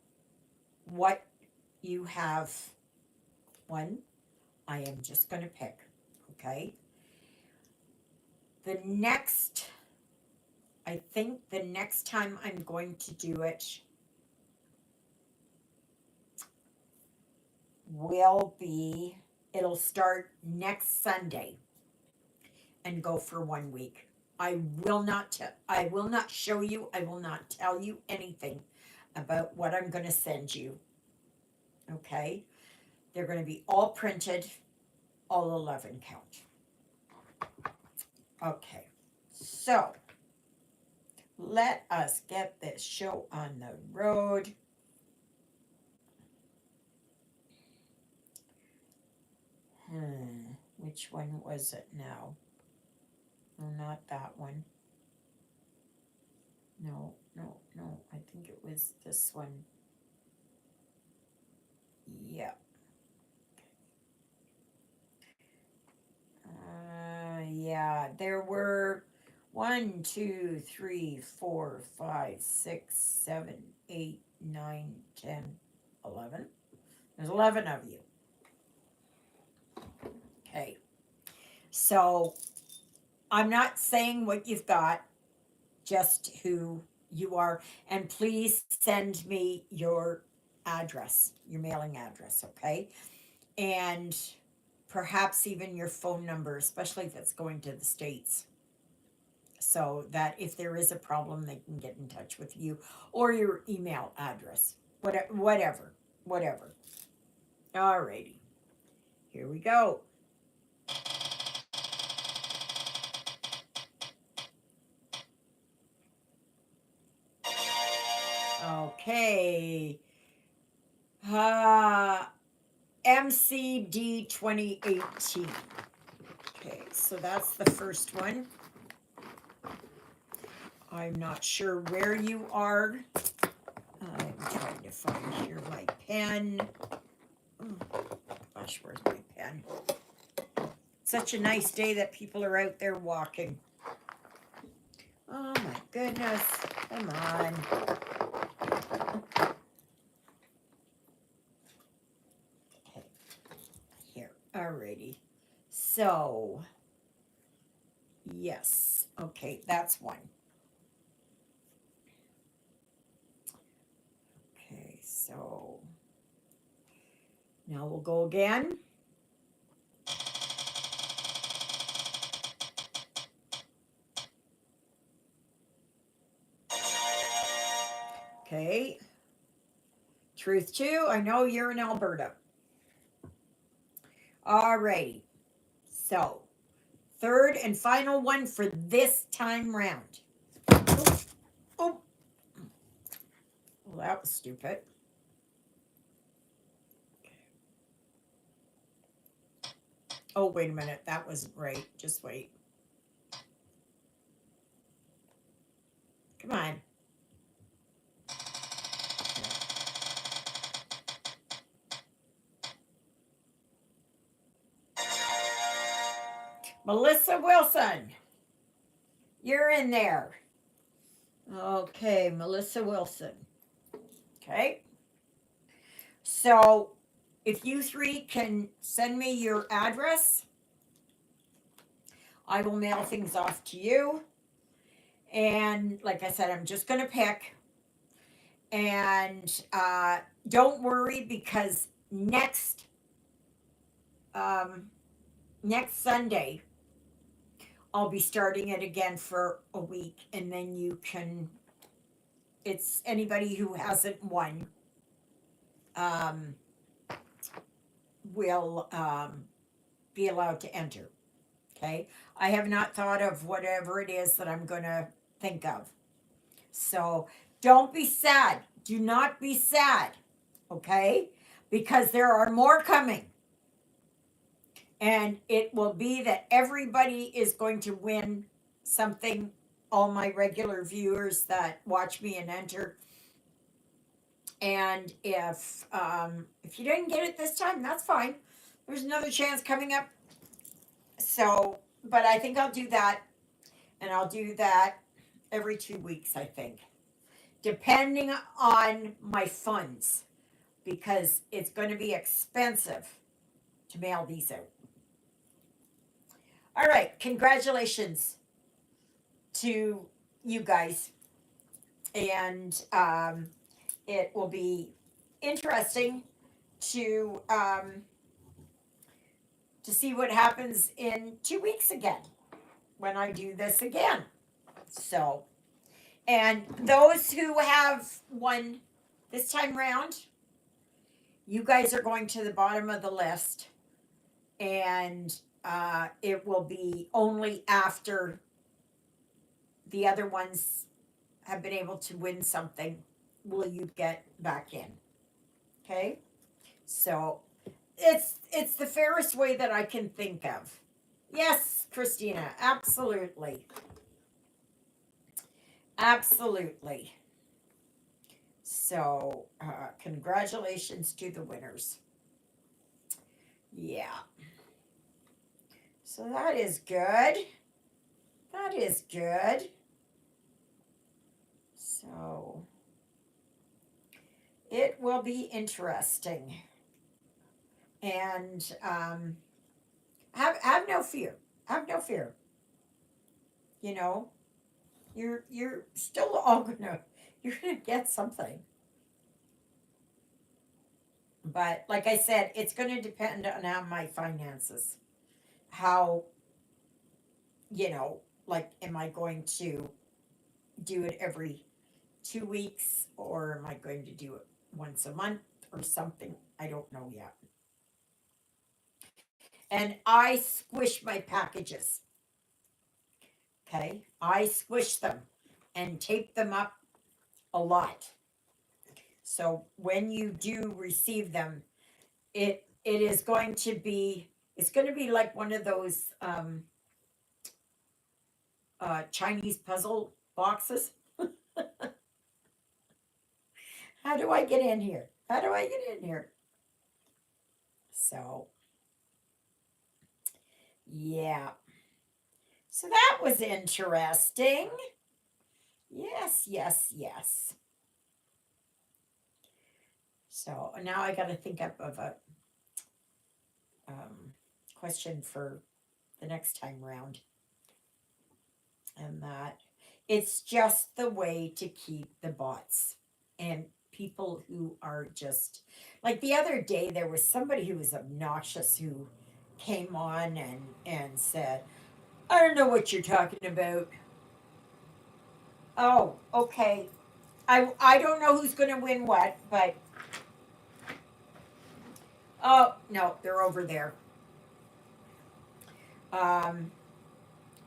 what you have won. I am just going to pick, okay? I think the next time I'm going to do it it'll start next Sunday and go for 1 week. I will not show you, I will not tell you anything about what I'm going to send you. Okay? They're going to be all printed, all 11 count. Okay. So, let us get this show on the road. Which one was it now? No, not that one. No. I think it was this one. Yep. Yeah, there were 1, 2, 3, 4, 5, 6, 7, 8, 9, 10, 11. There's 11 of you. Okay. So I'm not saying what you've got, just who you are. And please send me your address, your mailing address, okay? And perhaps even your phone number, especially if it's going to the States. So that if there is a problem, they can get in touch with you, or your email address, whatever. Alrighty, here we go. Okay. MCD 2018. Okay, so that's the first one. I'm not sure where you are. I'm trying to find here my pen. Oh, gosh, where's my pen? Such a nice day that people are out there walking. Oh my goodness. Come on. Okay. Here. Alrighty. So, yes. Okay, that's one. Okay, so now we'll go again. Okay. Truth two, I know you're in Alberta. Alrighty. So, third and final one for this time round. Oh, oh. Well, that was stupid. Oh, wait a minute. That wasn't right. Just wait. Come on. Melissa Wilson. You're in there. Okay, Melissa Wilson. Okay. So, if you three can send me your address, I will mail things off to you. And like I said, I'm just going to pick. And don't worry because next Sunday, I'll be starting it again for a week. And then you can, it's anybody who hasn't won will be allowed to enter. Okay. I have not thought of whatever it is that I'm going to think of. So don't be sad. Do not be sad. Okay. Because there are more coming. And it will be that everybody is going to win something. All my regular viewers that watch me and enter. And if you didn't get it this time, that's fine. There's another chance coming up. So, but I think I'll do that, and I'll do that every 2 weeks, I think, depending on my funds, because it's going to be expensive to mail these out. All right, congratulations to you guys, and it will be interesting to see what happens in 2 weeks again when I do this again. So, and those who have won this time round, you guys are going to the bottom of the list, and it will be only after the other ones have been able to win something will you get back in. Okay? So it's the fairest way that I can think of. Yes, Christina, absolutely. Absolutely. So, congratulations to the winners. Yeah. So that is good. That is good. So, it will be interesting. And have no fear. Have no fear. You know, you're still all you're gonna get something. But like I said, it's gonna depend on how my finances. How, like, am I going to do it every 2 weeks, or am I going to do it once a month or something? I don't know yet. And I squish my packages. Okay, I squish them and tape them up a lot. So when you do receive them, it is going to be, it's going to be like one of those Chinese puzzle boxes. How do I get in here? How do I get in here? So, yeah. So that was interesting. Yes, yes, yes. So now I got to think up of a um, question for the next time round. And that it's just the way to keep the bots and people who are just like the other day there was somebody who was obnoxious who came on and said, I don't know what you're talking about. Oh, okay. I don't know who's going to win what, but oh no, they're over there. Um,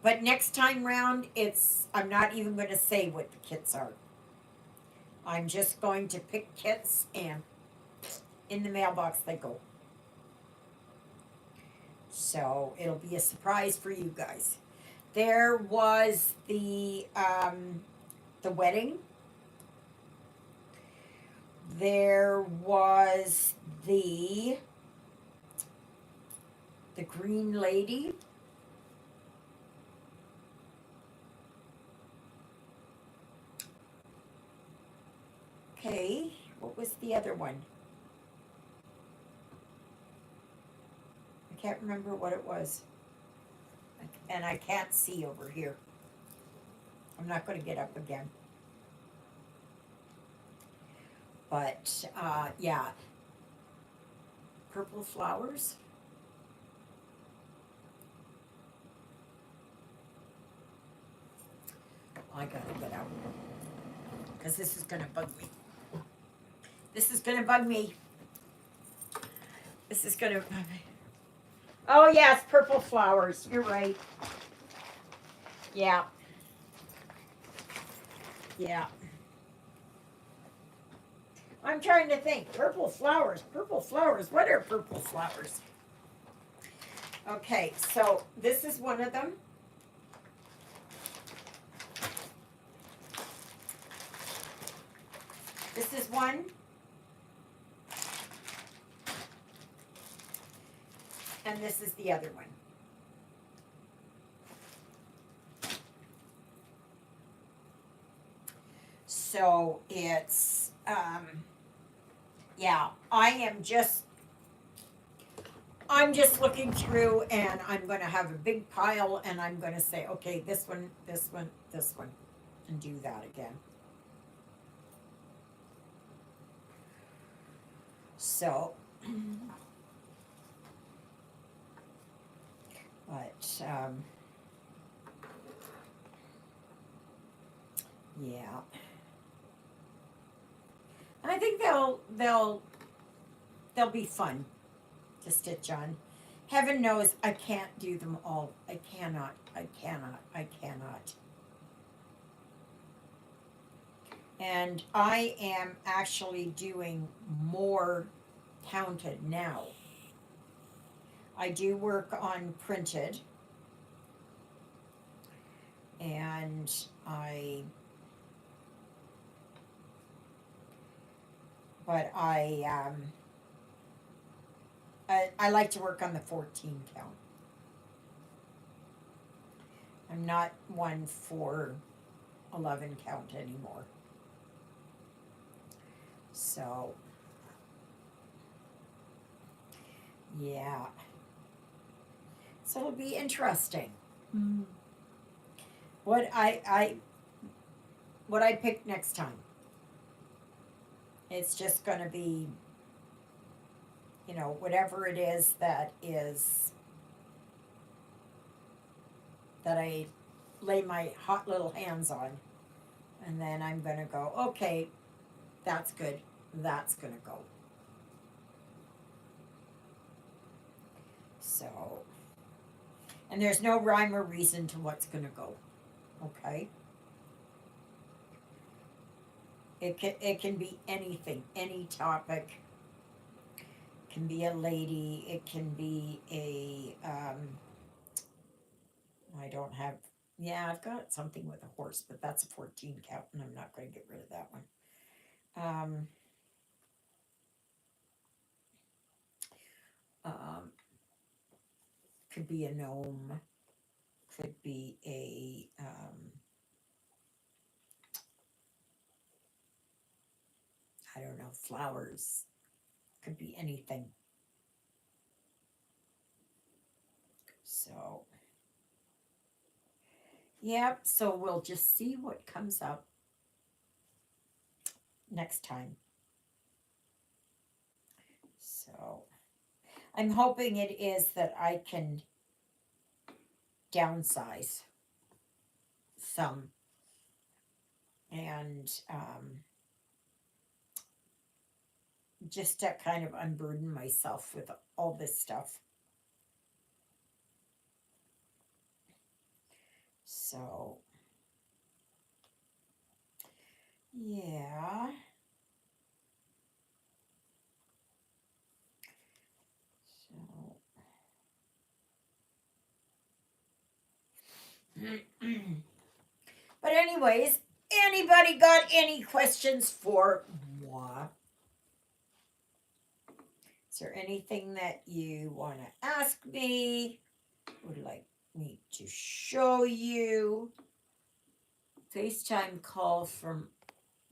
but next time round, it's I'm not even going to say what the kits are. I'm just going to pick kits and in the mailbox they go. So it'll be a surprise for you guys. There was the wedding. There was the green lady. Okay, what was the other one? I can't remember what it was. And I can't see over here. I'm not going to get up again. But yeah, purple flowers. I gotta get out because this is gonna bug me. This is gonna bug me. This is gonna bug me. Oh yes, purple flowers. You're right. Yeah, yeah. I'm trying to think. Purple flowers. Purple flowers. What are purple flowers? Okay, so this is one of them. This is one. And this is the other one. So it's yeah, I'm just looking through and I'm going to have a big pile and I'm going to say, okay, this one, this one, this one, and do that again. So, but yeah, and I think they'll be fun to stitch on. Heaven knows I can't do them all. I cannot. I cannot. I cannot. And I am actually doing more counted now. I do work on printed, and but I like to work on the 14 count. I'm not one for 11 count anymore. So, yeah. So it'll be interesting. Mm. What what I pick next time. It's just going to be, whatever it is that I lay my hot little hands on. And then I'm going to go, okay, that's good. That's going to go. So, and there's no rhyme or reason to what's going to go. Okay? It can be anything, any topic. It can be a lady. It can be I don't have. Yeah, I've got something with a horse, but that's a 14 count, and I'm not going to get rid of that one. Could be a gnome, could be I don't know, flowers, could be anything. So, yep, so we'll just see what comes up next time. So, I'm hoping it is that I can downsize some and just to kind of unburden myself with all this stuff. So, yeah. So, but anyways, anybody got any questions for moi? Is there anything that you want to ask me? Would like me to show you? FaceTime call from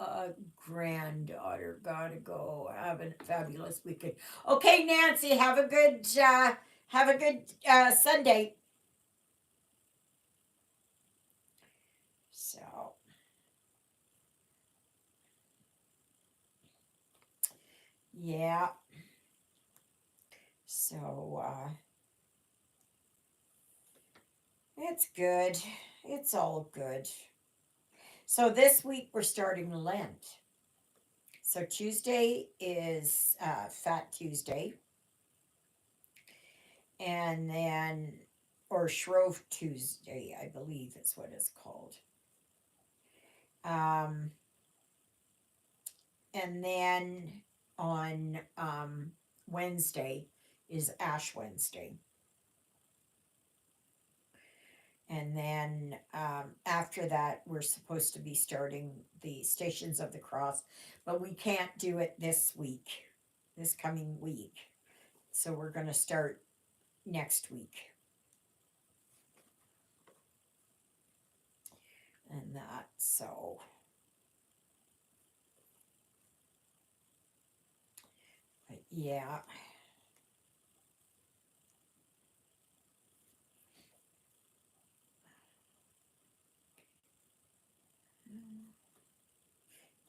a granddaughter. Gotta go. Have a fabulous weekend. Okay, Nancy, have a good Sunday. So, yeah. So, it's good. It's all good. So this week we're starting Lent. So Tuesday is Fat Tuesday. And then, or Shrove Tuesday, I believe is what it's called. And then on Wednesday is Ash Wednesday. And then after that, we're supposed to be starting the Stations of the Cross, but we can't do it this week, this coming week. So we're going to start next week. And that, so. But yeah.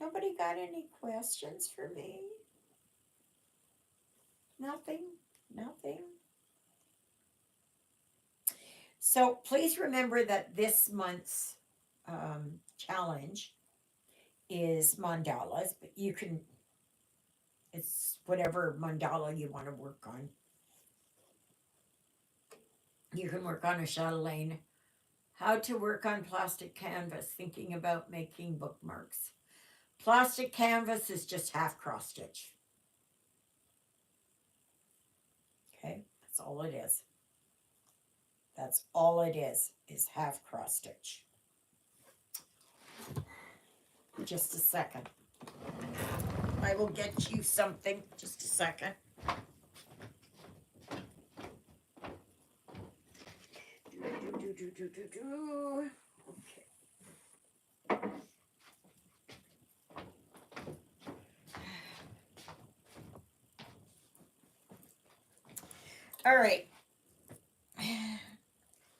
Nobody got any questions for me? Nothing? So please remember that this month's challenge is mandalas, but you can, it's whatever mandala you want to work on. You can work on a chatelaine. How to work on plastic canvas, thinking about making bookmarks. Plastic canvas is just half cross stitch. Okay, that's all it is. That's all it is half cross stitch. Just a second. I will get you something. Just a second. Okay. All right.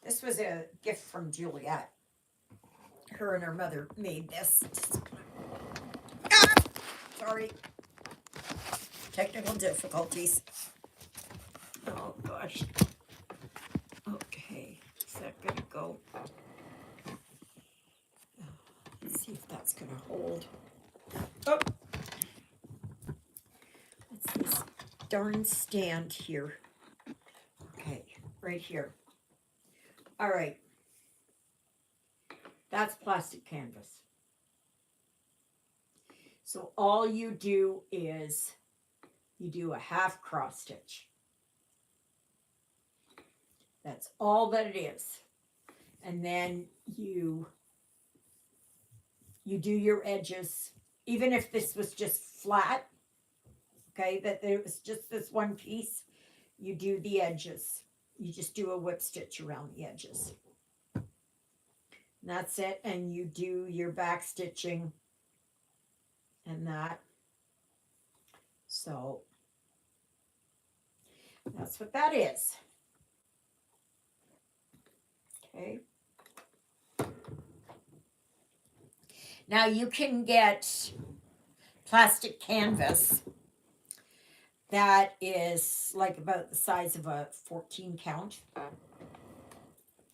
This was a gift from Juliet. Her and her mother made this. Ah! Sorry. Technical difficulties. Oh gosh. Okay. Is that gonna go? Let's see if that's gonna hold. Oh. What's this darn stand here? Okay, right here. All right. That's plastic canvas. So all you do is you do a half cross stitch. That's all that it is. And then you do your edges. Even if this was just flat, okay, that there was just this one piece, you do the edges. You just do a whip stitch around the edges. And that's it. And you do your back stitching and that. So that's what that is. Okay. Now you can get plastic canvas that is like about the size of a 14 count.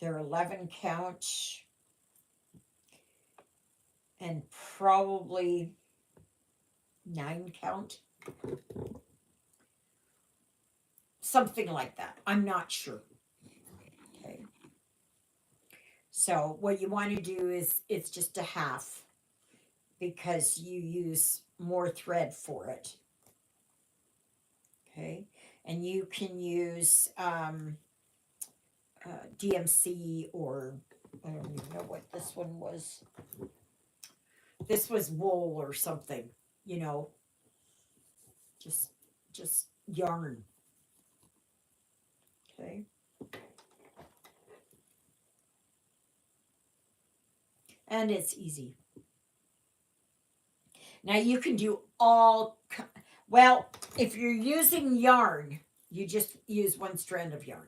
They're 11 count and probably 9 count. Something like that. I'm not sure. Okay. So what you want to do is it's just a half because you use more thread for it. Okay. And you can use DMC or I don't even know what this one was. This was wool or something, you know, just yarn. Okay. And it's easy. Now you can do well, if you're using yarn, you just use one strand of yarn.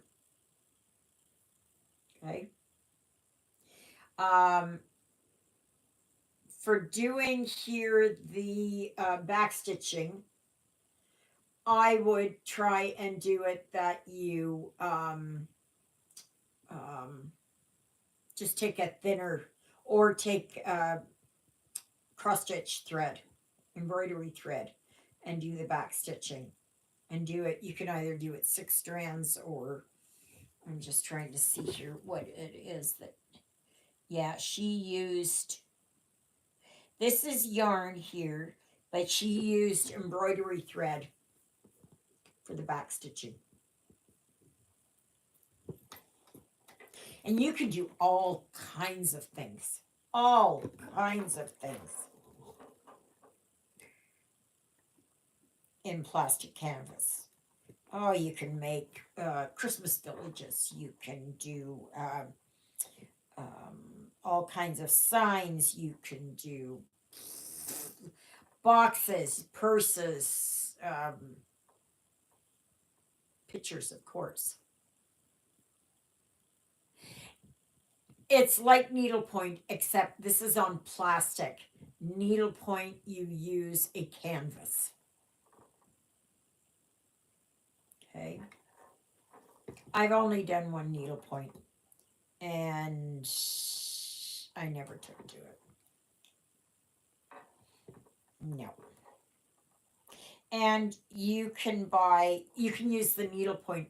Okay. For doing here the back stitching, I would try and do it that you just take a thinner or take cross stitch thread, embroidery thread, and do the back stitching and do it. You can either do it 6 strands or I'm just trying to see here what it is that, yeah, she used, this is yarn here, but she used embroidery thread for the back stitching. And you can do all kinds of things. All kinds of things in plastic canvas. Oh, you can make Christmas villages. You can do all kinds of signs. You can do boxes, purses, pictures, of course. It's like needlepoint, except this is on plastic. Needlepoint, you use a canvas. Okay. I've only done one needlepoint, and I never took to it. No. And you can use the needlepoint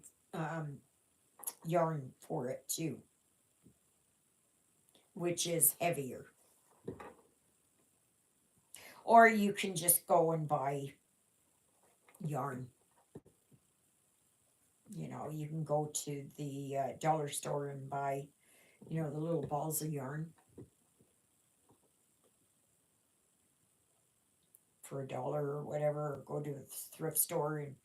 yarn for it too, which is heavier. Or you can just go and buy yarn. You know, you can go to the dollar store and buy, you know, the little balls of yarn for $1 or whatever, or go to a thrift store, and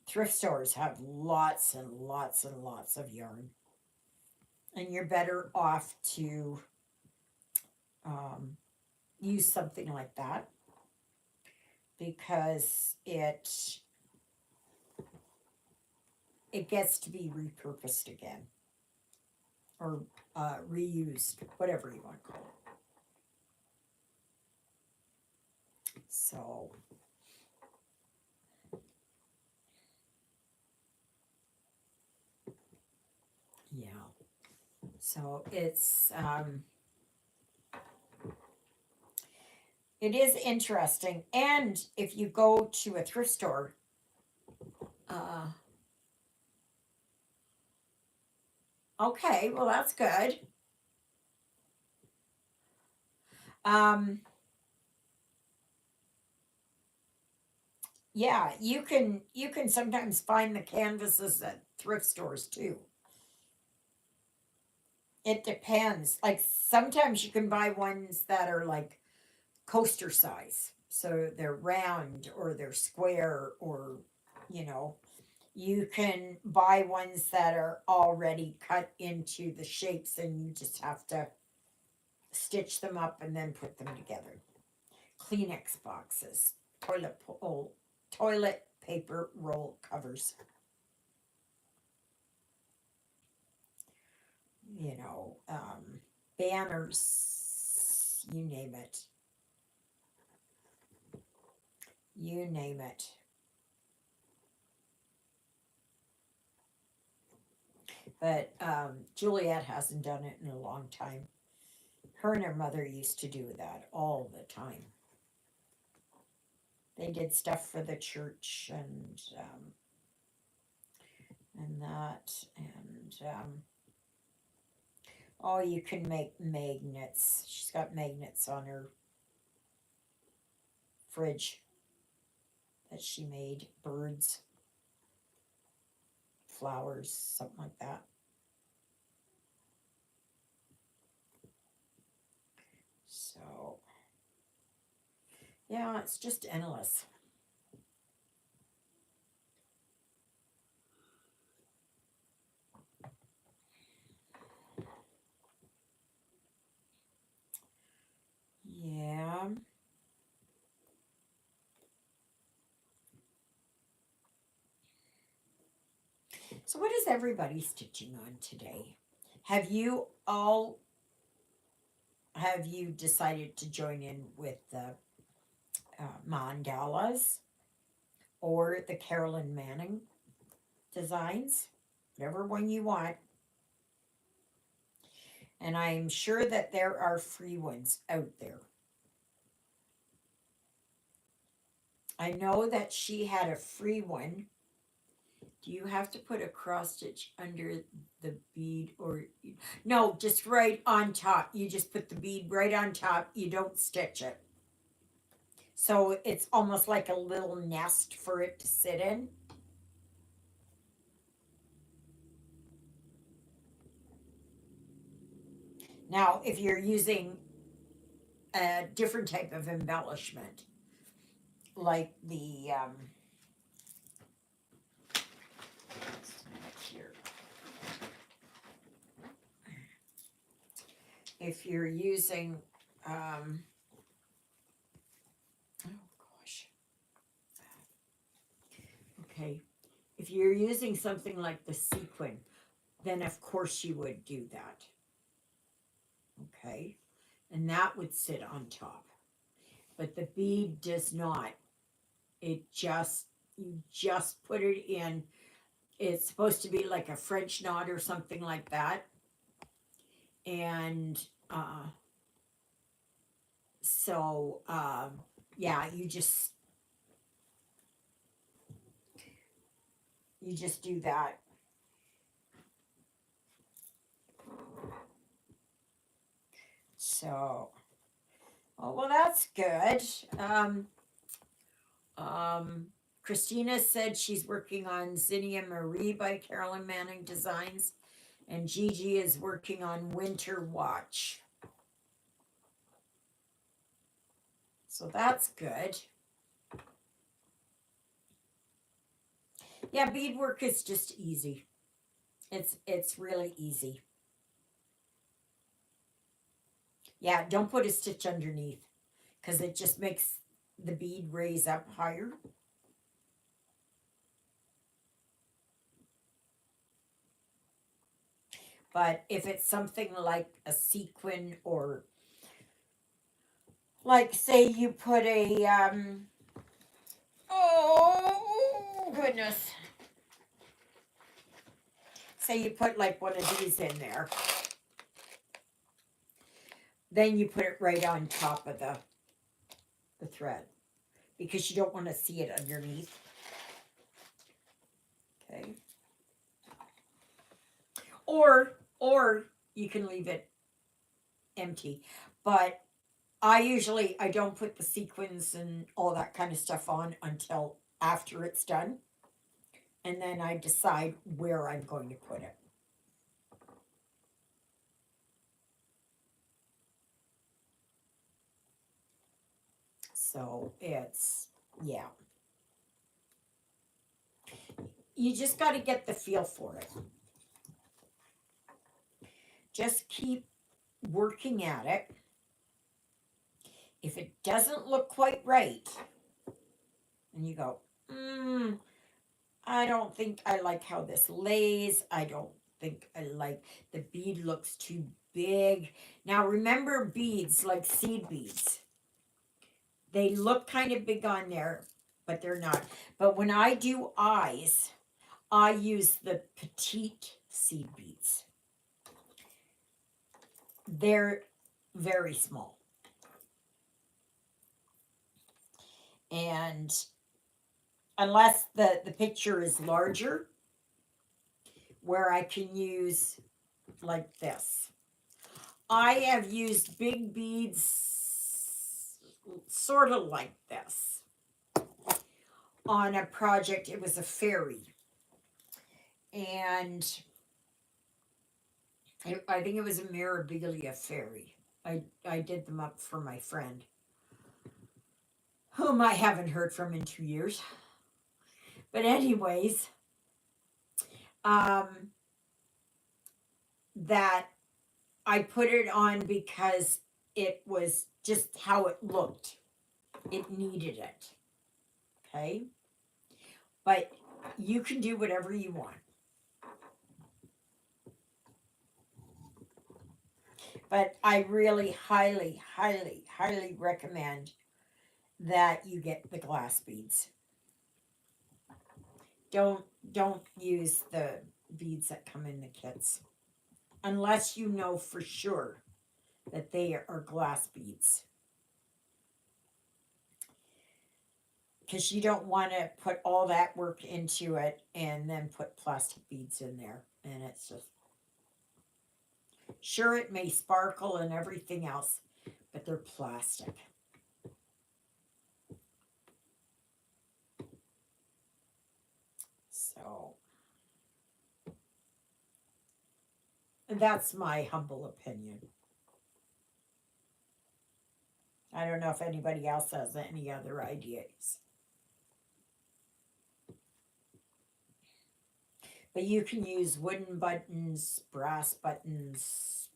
thrift stores have lots and lots and lots of yarn. And you're better off to use something like that because it gets to be repurposed again or reused, whatever you want to call it. So yeah, so it is interesting. And if you go to a thrift store, okay, well that's good. Yeah, you can sometimes find the canvases at thrift stores too. It depends. Like sometimes you can buy ones that are like coaster size. So they're round or they're square or, you know, You can buy ones that are already cut into the shapes and you just have to stitch them up and then put them together. Kleenex boxes, toilet paper roll covers, you know, banners, you name it. You name it. But Juliet hasn't done it in a long time. Her and her mother used to do that all the time. They did stuff for the church and that oh, you can make magnets. She's got magnets on her fridge that she made. Birds, flowers, something like that. So, yeah, it's just endless. Yeah. So, what is everybody stitching on today? Have you all have you decided to join in with the mandalas or the Carolyn Manning designs? Whatever one you want. And I'm sure that there are free ones out there. I know that she had a free one. Do you have to put a cross stitch under the bead or no, just right on top. You just put the bead right on top. You don't stitch it. So it's almost like a little nest for it to sit in. Now, if you're using a different type of embellishment, like the here. If you're using oh gosh. Okay. If you're using something like the sequin, then of course you would do that. Okay. And that would sit on top. But the bead does not. It just, you just put it in. It's supposed to be like a French knot or something like that. And so, yeah, you just do that. So, oh, well, that's good. Um, Christina said she's working on Zinnia Marie by Carolyn Manning Designs, and Gigi is working on Winter Watch. So that's good. Yeah, beadwork is just easy. It's really easy. Yeah, don't put a stitch underneath because it just makes the bead raise up higher. But if it's something like a sequin or like say you put a oh goodness. Say you put like one of these in there. Then you put it right on top of the thread because you don't want to see it underneath. Okay. Or you can leave it empty. But I don't put the sequins and all that kind of stuff on until after it's done. And then I decide where I'm going to put it. So it's, yeah. you just got to get the feel for it. Just keep working at it. If it doesn't look quite right, and you go, I don't think I like how this lays. I don't think I like the bead looks too big. Now remember beads like seed beads. They look kind of big on there, but they're not. But when I do eyes, I use the petite seed beads. They're very small. And unless the picture is larger, where I can use like this. I have used big beads sort of like this on a project. It was a fairy. And I think it was a Mirabilia fairy. I did them up for my friend, whom I haven't heard from in 2 years. But anyways, um, that I put it on because it was just how it looked. It needed it. Okay? But you can do whatever you want. But I really highly, highly, highly recommend that you get the glass beads. Don't use the beads that come in the kits unless you know for sure that they are glass beads. Because you don't want to put all that work into it and then put plastic beads in there. And it's just, sure, it may sparkle and everything else, but they're plastic. So that's my humble opinion. I don't know if anybody else has any other ideas. But you can use wooden buttons, brass buttons,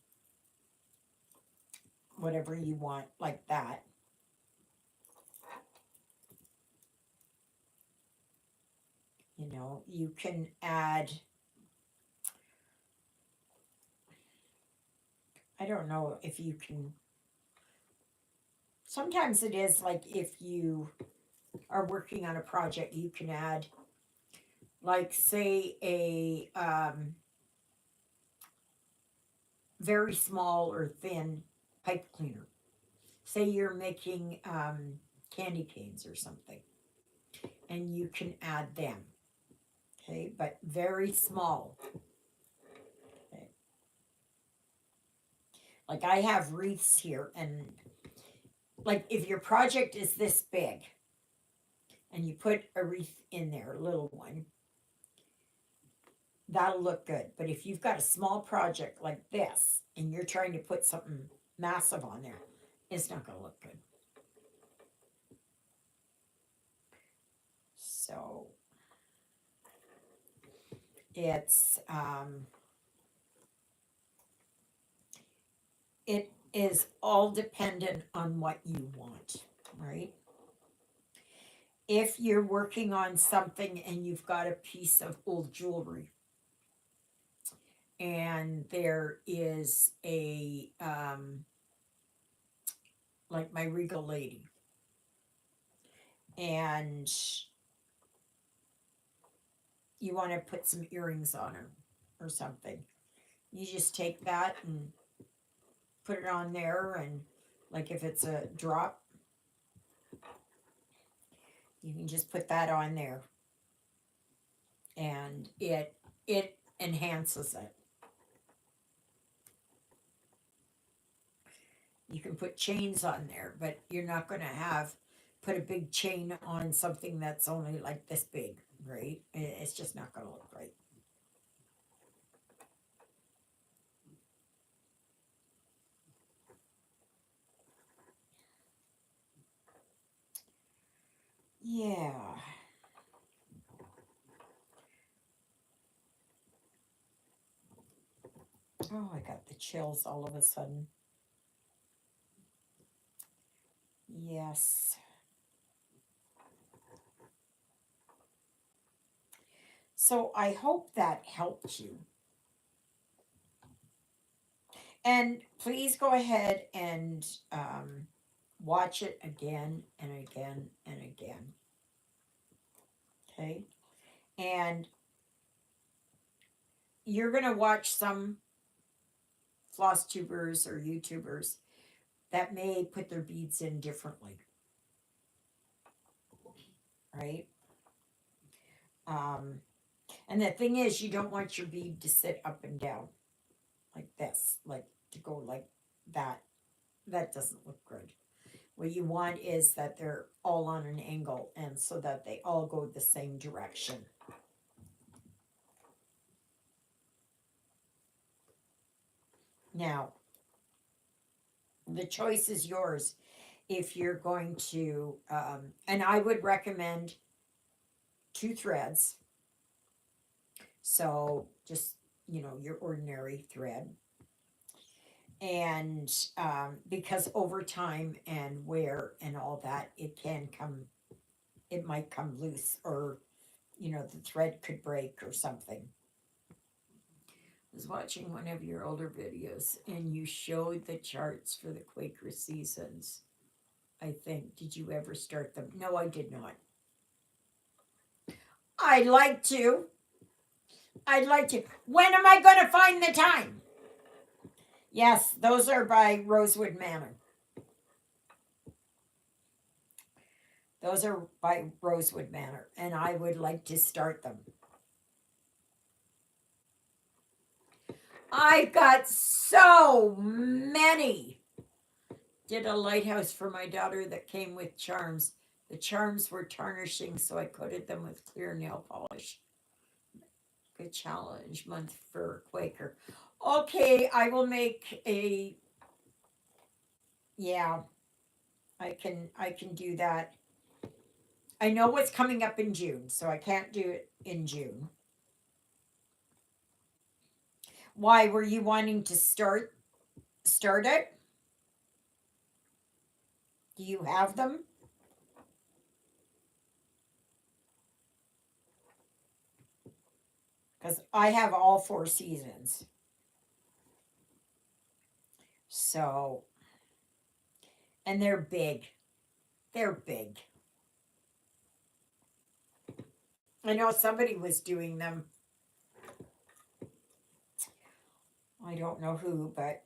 whatever you want, like that. You know, you can add, I don't know if you can, sometimes it is like if you are working on a project, you can add, like, say, a very small or thin pipe cleaner. Say you're making candy canes or something, and you can add them. Okay, but very small. Okay. Like I have wreaths here, and like if your project is this big, and you put a wreath in there, a little one, that'll look good. But if you've got a small project like this, and you're trying to put something massive on there, it's not going to look good. So it's it is all dependent on what you want, right? If you're working on something and you've got a piece of old jewelry and there is a like my regal lady, and you want to put some earrings on her or something, you just take that and put it on there, and like if it's a drop, you can just put that on there, and it enhances it. You can put chains on there, but you're not going to put a big chain on something that's only like this big, right? It's just not going to look right. Yeah. Oh, I got the chills all of a sudden. Yes. So I hope that helped you. And please go ahead and watch it again and again and again. Okay. And you're going to watch some floss tubers or YouTubers that may put their beads in differently. Right. Um, and the thing is, you don't want your bead to sit up and down like this, like to go like that. That doesn't look good. What you want is that they're all on an angle and so that they all go the same direction. Now, the choice is yours if you're going to, and I would recommend 2 threads. So just, your ordinary thread. And because over time and wear and all that, it might come loose or, the thread could break or something. I was watching one of your older videos and you showed the charts for the Quaker seasons. I think. Did you ever start them? No, I did not. I'd like to. I'd like to. When am I going to find the time? Yes, those are by Rosewood Manor. Those are by Rosewood Manor, and I would like to start them. I've got so many. Did a lighthouse for my daughter that came with charms. The charms were tarnishing, so I coated them with clear nail polish. Good challenge month for Quaker. Okay, I will make a. Yeah, I can do that. I know what's coming up in June, so I can't do it in June. Why were you wanting to start it? Do you have them? Because I have all 4 seasons. So, and they're big. They're big. I know somebody was doing them. I don't know who, but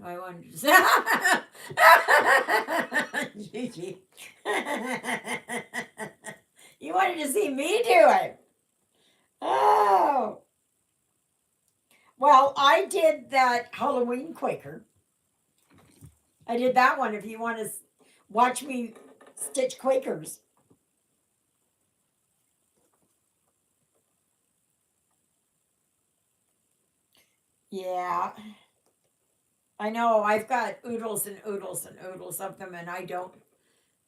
I wanted to Gigi. You wanted to see me do it. Oh. Well, I did that Halloween Quaker. I did that one if you want to watch me stitch Quakers. Yeah. I know. I've got oodles and oodles and oodles of them, and I don't.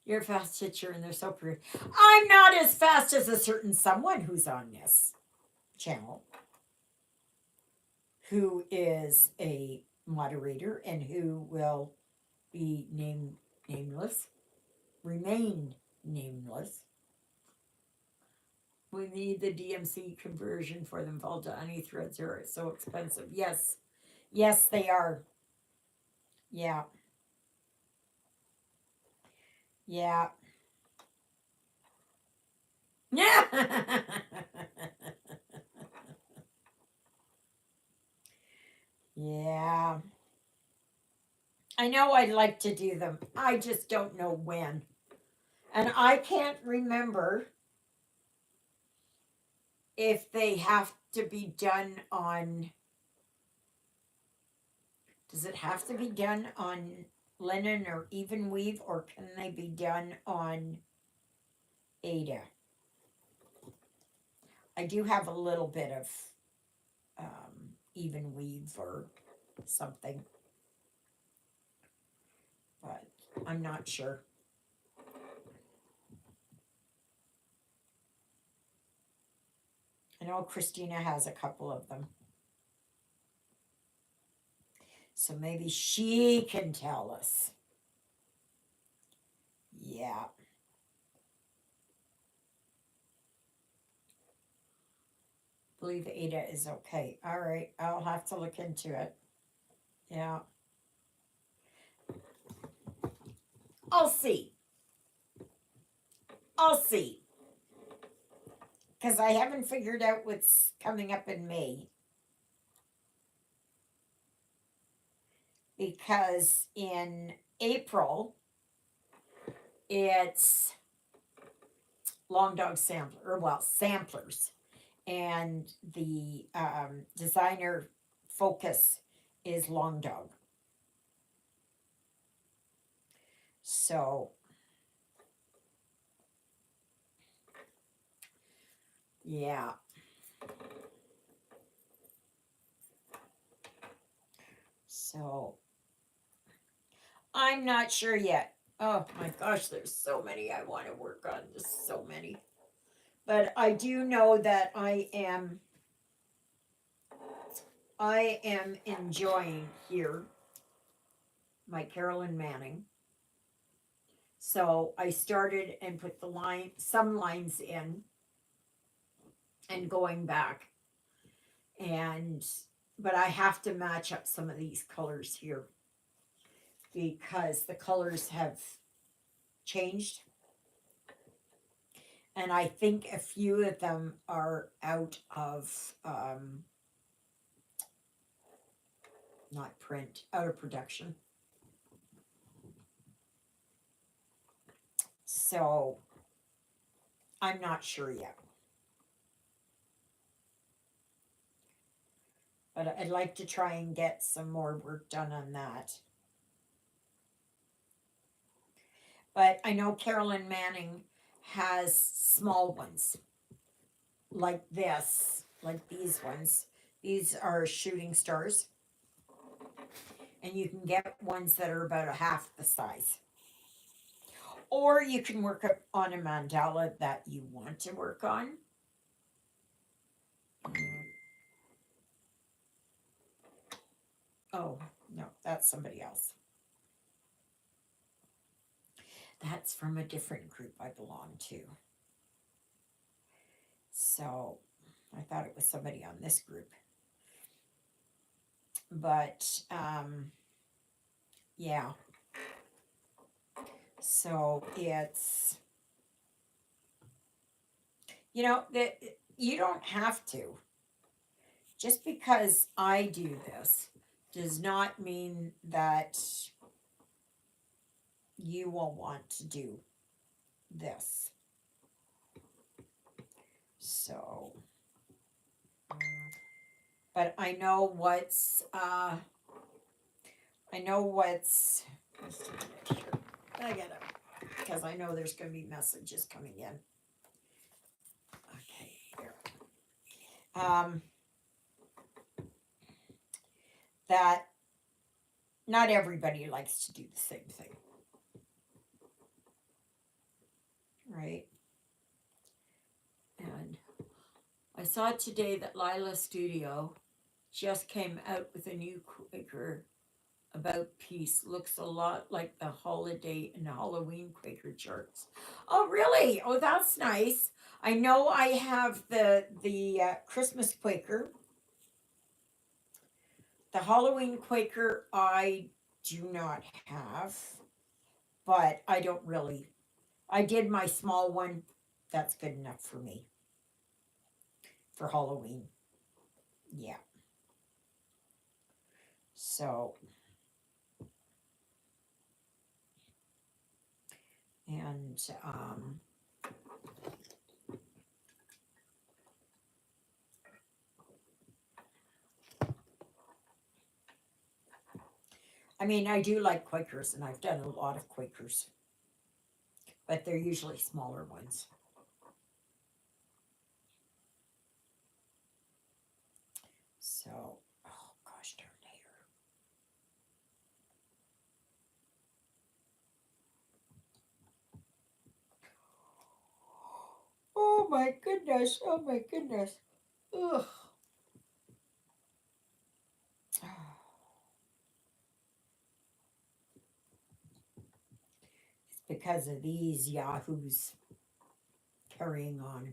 You're a fast stitcher, and they're so pretty. I'm not as fast as a certain someone who's on this channel, who is a moderator and who will be nameless, remain nameless. We need the DMC conversion for them. Valdani threads are so expensive. Yes, yes, they are. Yeah, yeah, yeah. Yeah. I know I'd like to do them. I just don't know when. And I can't remember if they have to be done on. Does it have to be done on linen or even weave, or can they be done on Ada? I do have a little bit of even weave or something, but I'm not sure. I know Christina has a couple of them. So maybe she can tell us. Yeah. Believe Ada is okay. All right. I'll have to look into it. Yeah. I'll see. I'll see. Because I haven't figured out what's coming up in May. Because in April, it's long dog sampler, or well, samplers. And the designer focus is long dog. So, yeah. So, I'm not sure yet. Oh my gosh, there's so many I want to work on. There's so many. But I do know that I am enjoying here my Carolyn Manning. So I started and put some lines in and going back. And but I have to match up some of these colors here because the colors have changed. And I think a few of them are out of not print, out of production. So I'm not sure yet. But I'd like to try and get some more work done on that. But I know Carolyn Manning has small ones like this, like these ones. These are shooting stars. And you can get ones that are about a half the size. Or you can work on a mandala that you want to work on. Oh, no, that's somebody else. That's from a different group I belong to. So I thought it was somebody on this group. But yeah. So it's, that you don't have to. Just because I do this does not mean that you will want to do this. So, but I know what's, just a minute here. I gotta, because I know there's going to be messages coming in. Okay, here. That not everybody likes to do the same thing. Right? And I saw today that Lila Studio just came out with a new Quaker about peace. Looks a lot like the holiday and Halloween Quaker charts. Oh, really? Oh, that's nice. I know I have the Christmas Quaker. The Halloween Quaker I do not have, but I don't really. I did my small one. That's good enough for me for Halloween. Yeah. So, and I mean, I do like Quakers, and I've done a lot of Quakers, but they're usually smaller ones. So, oh gosh darn hair. Oh my goodness. Oh my goodness. Ugh. It's because of these yahoos carrying on,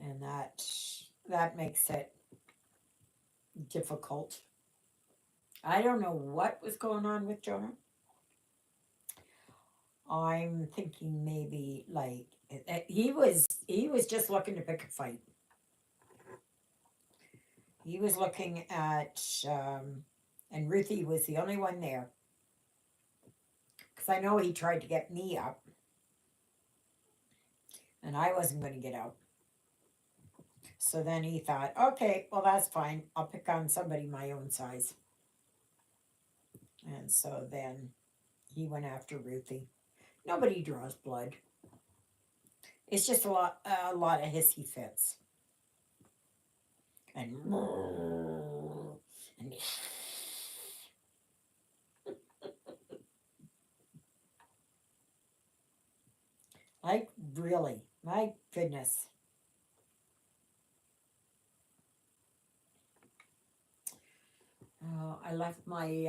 and that makes it difficult. I don't know what was going on with Jonah. I'm thinking maybe like he was just looking to pick a fight. He was looking at and Ruthie was the only one there because I know he tried to get me up and I wasn't going to get out. So then he thought, okay, well that's fine. I'll pick on somebody my own size. And so then he went after Ruthie. Nobody draws blood. It's just a lot of hissy fits and and like really, my goodness. I left my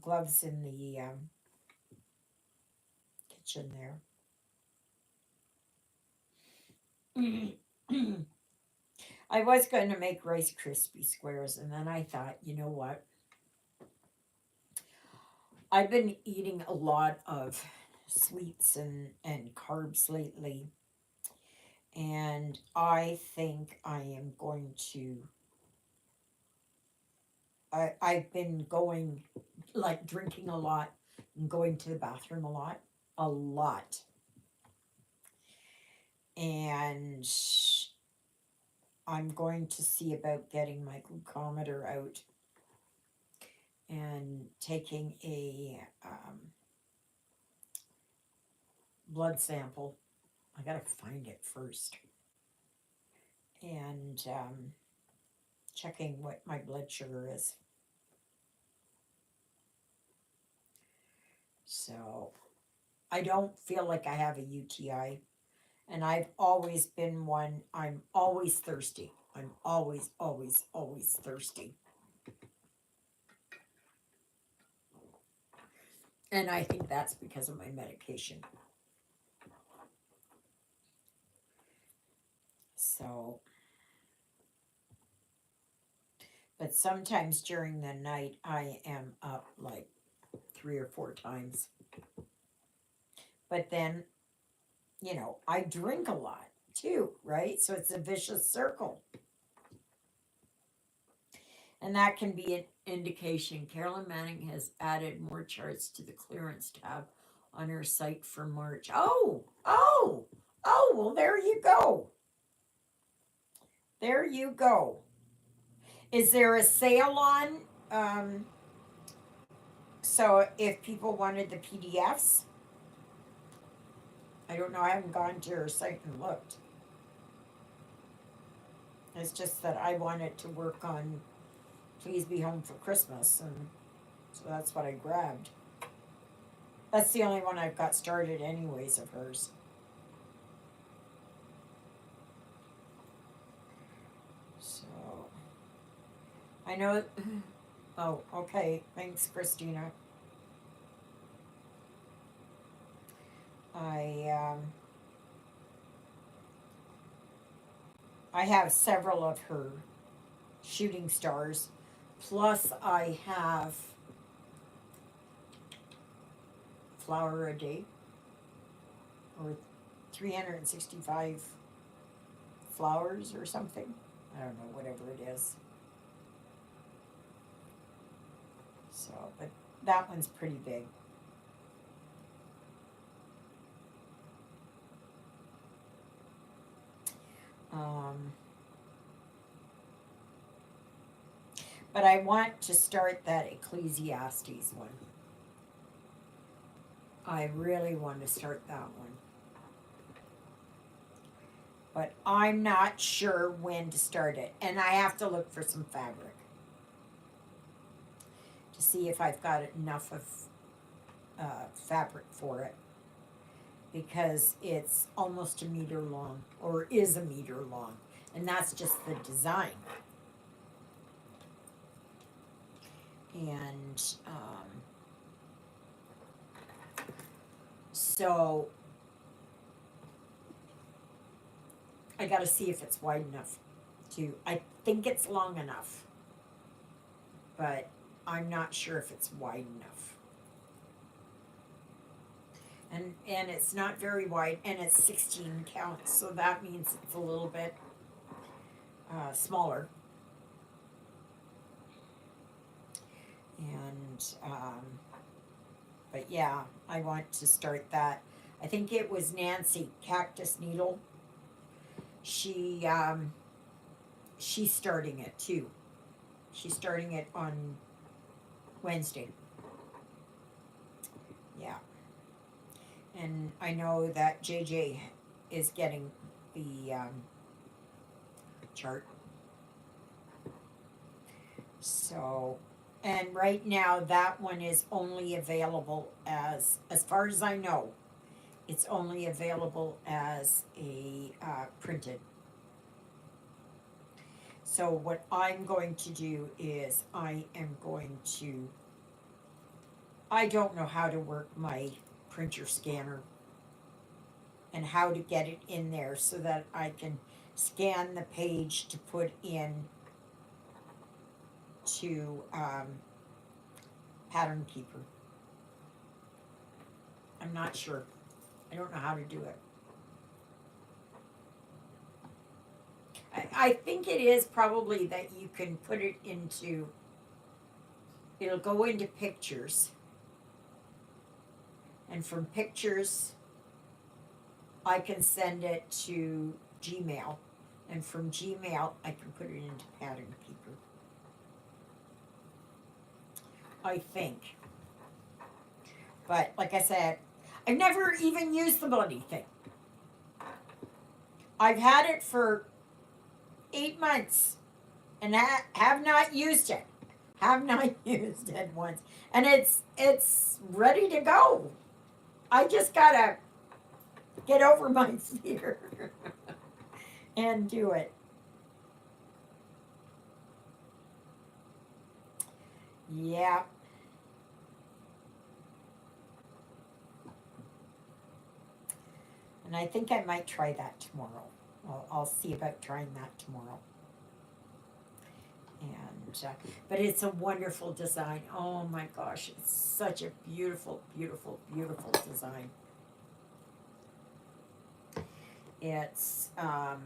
gloves in the kitchen there. I was going to make Rice Krispie squares, and then I thought, you know what? I've been eating a lot of sweets and carbs lately, and I think I am going to. I've been going, like drinking a lot and going to the bathroom a lot. And I'm going to see about getting my glucometer out and taking a blood sample. I gotta find it first. And checking what my blood sugar is. So I don't feel like I have a UTI. And I've always been one, I'm always thirsty. I'm always, always, always thirsty. And I think that's because of my medication. So, but sometimes during the night, I am up like 3 or 4 times. But then, I drink a lot too, right? So it's a vicious circle. And that can be an indication. Carolyn Manning has added more charts to the clearance tab on her site for March. Well, there you go. There you go. Is there a sale on? So if people wanted the PDFs, I don't know. I haven't gone to her site and looked. It's just that I wanted to work on Please Be Home for Christmas, and so that's what I grabbed. That's the only one I've got started, anyways, of hers. So I know. Oh, okay. Thanks, Christina. I I have several of her shooting stars. Plus, I have flower a day or 365 flowers or something. I don't know, whatever it is. So, but that one's pretty big. Um, but I want to start that Ecclesiastes one. I really want to start that one. But I'm not sure when to start it. And I have to look for some fabric to see if I've got enough of fabric for it. because it's almost a meter long, or is a meter long, and that's just the design. And so I got to see if it's wide enough to. I think it's long enough, but I'm not sure if it's wide enough. And it's not very wide, and it's 16 counts, so that means it's a little bit smaller. And but yeah, I want to start that. I think it was Nancy Cactus Needle. She she's starting it too. She's starting it on Wednesday. Yeah. And I know that JJ is getting the chart. So, and right now that one is only available as far as I know, it's only available as a printed. So what I'm going to do is I don't know how to work my printer scanner and how to get it in there so that I can scan the page to put in to Pattern Keeper. I'm not sure. I don't know how to do it. I think it is probably that you can put it into, it'll go into pictures. And from pictures, I can send it to Gmail. And from Gmail, I can put it into Pattern Keeper. I think. But like I said, I've never even used the bloody thing. I've had it for 8 months and have not used it. Have not used it once. And it's ready to go. I just gotta get over my fear and do it. Yeah. And I think I might try that tomorrow. I'll see about trying that tomorrow. And but it's a wonderful design. Oh my gosh, it's such a beautiful, beautiful, beautiful design. It's I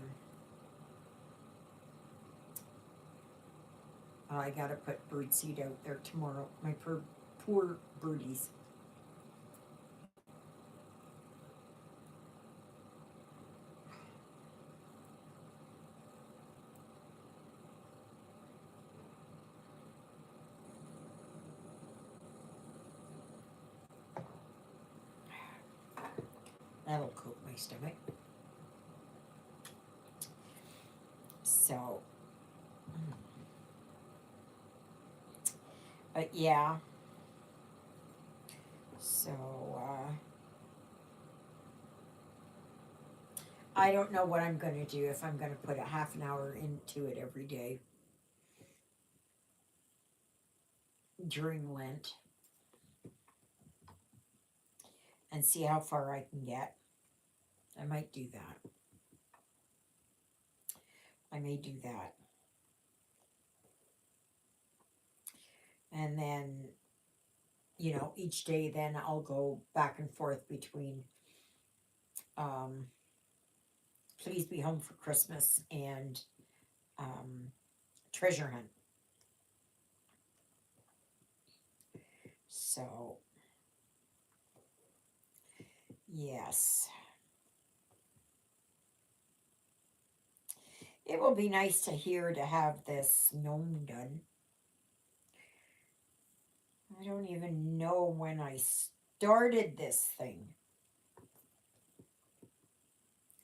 gotta put birdseed out there tomorrow. My poor birdies. That'll coat my stomach. So, but yeah. So, I don't know what I'm going to do if I'm going to put a half an hour into it every day during Lent and see how far I can get. I might do that. I may do that. And then, each day then I'll go back and forth between um, Please Be Home for Christmas and Treasure Hunt. So, yes. It will be nice to have this gnome done. I don't even know when I started this thing.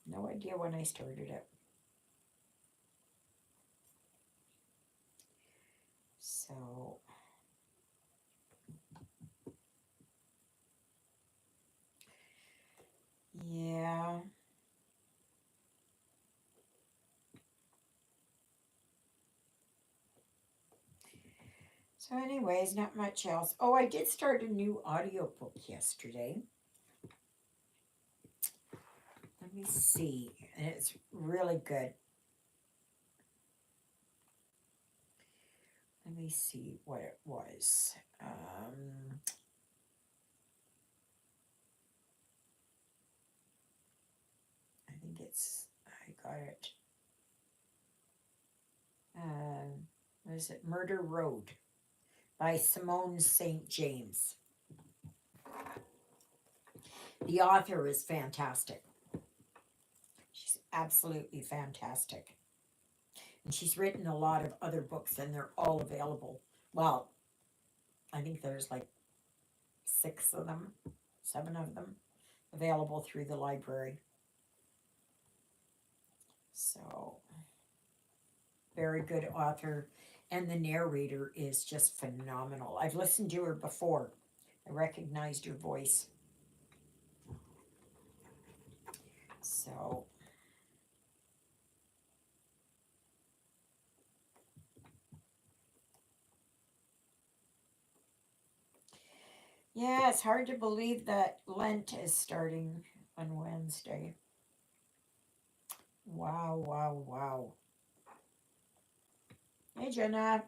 No idea when I started it. So, So, anyways, not much else. Oh, I did start a new audiobook yesterday. Let me see. And it's really good. Let me see what it was. I think I got it. What is it? Murder Road by Simone St. James. The author is fantastic. She's absolutely fantastic. And she's written a lot of other books, and they're all available. Well, I think there's like 6 of them, 7 of them available through the library. So, very good author. And the narrator is just phenomenal. I've listened to her before. I recognized her voice. So, yeah, it's hard to believe that Lent is starting on Wednesday. Wow, wow, wow. Hey, Jenna.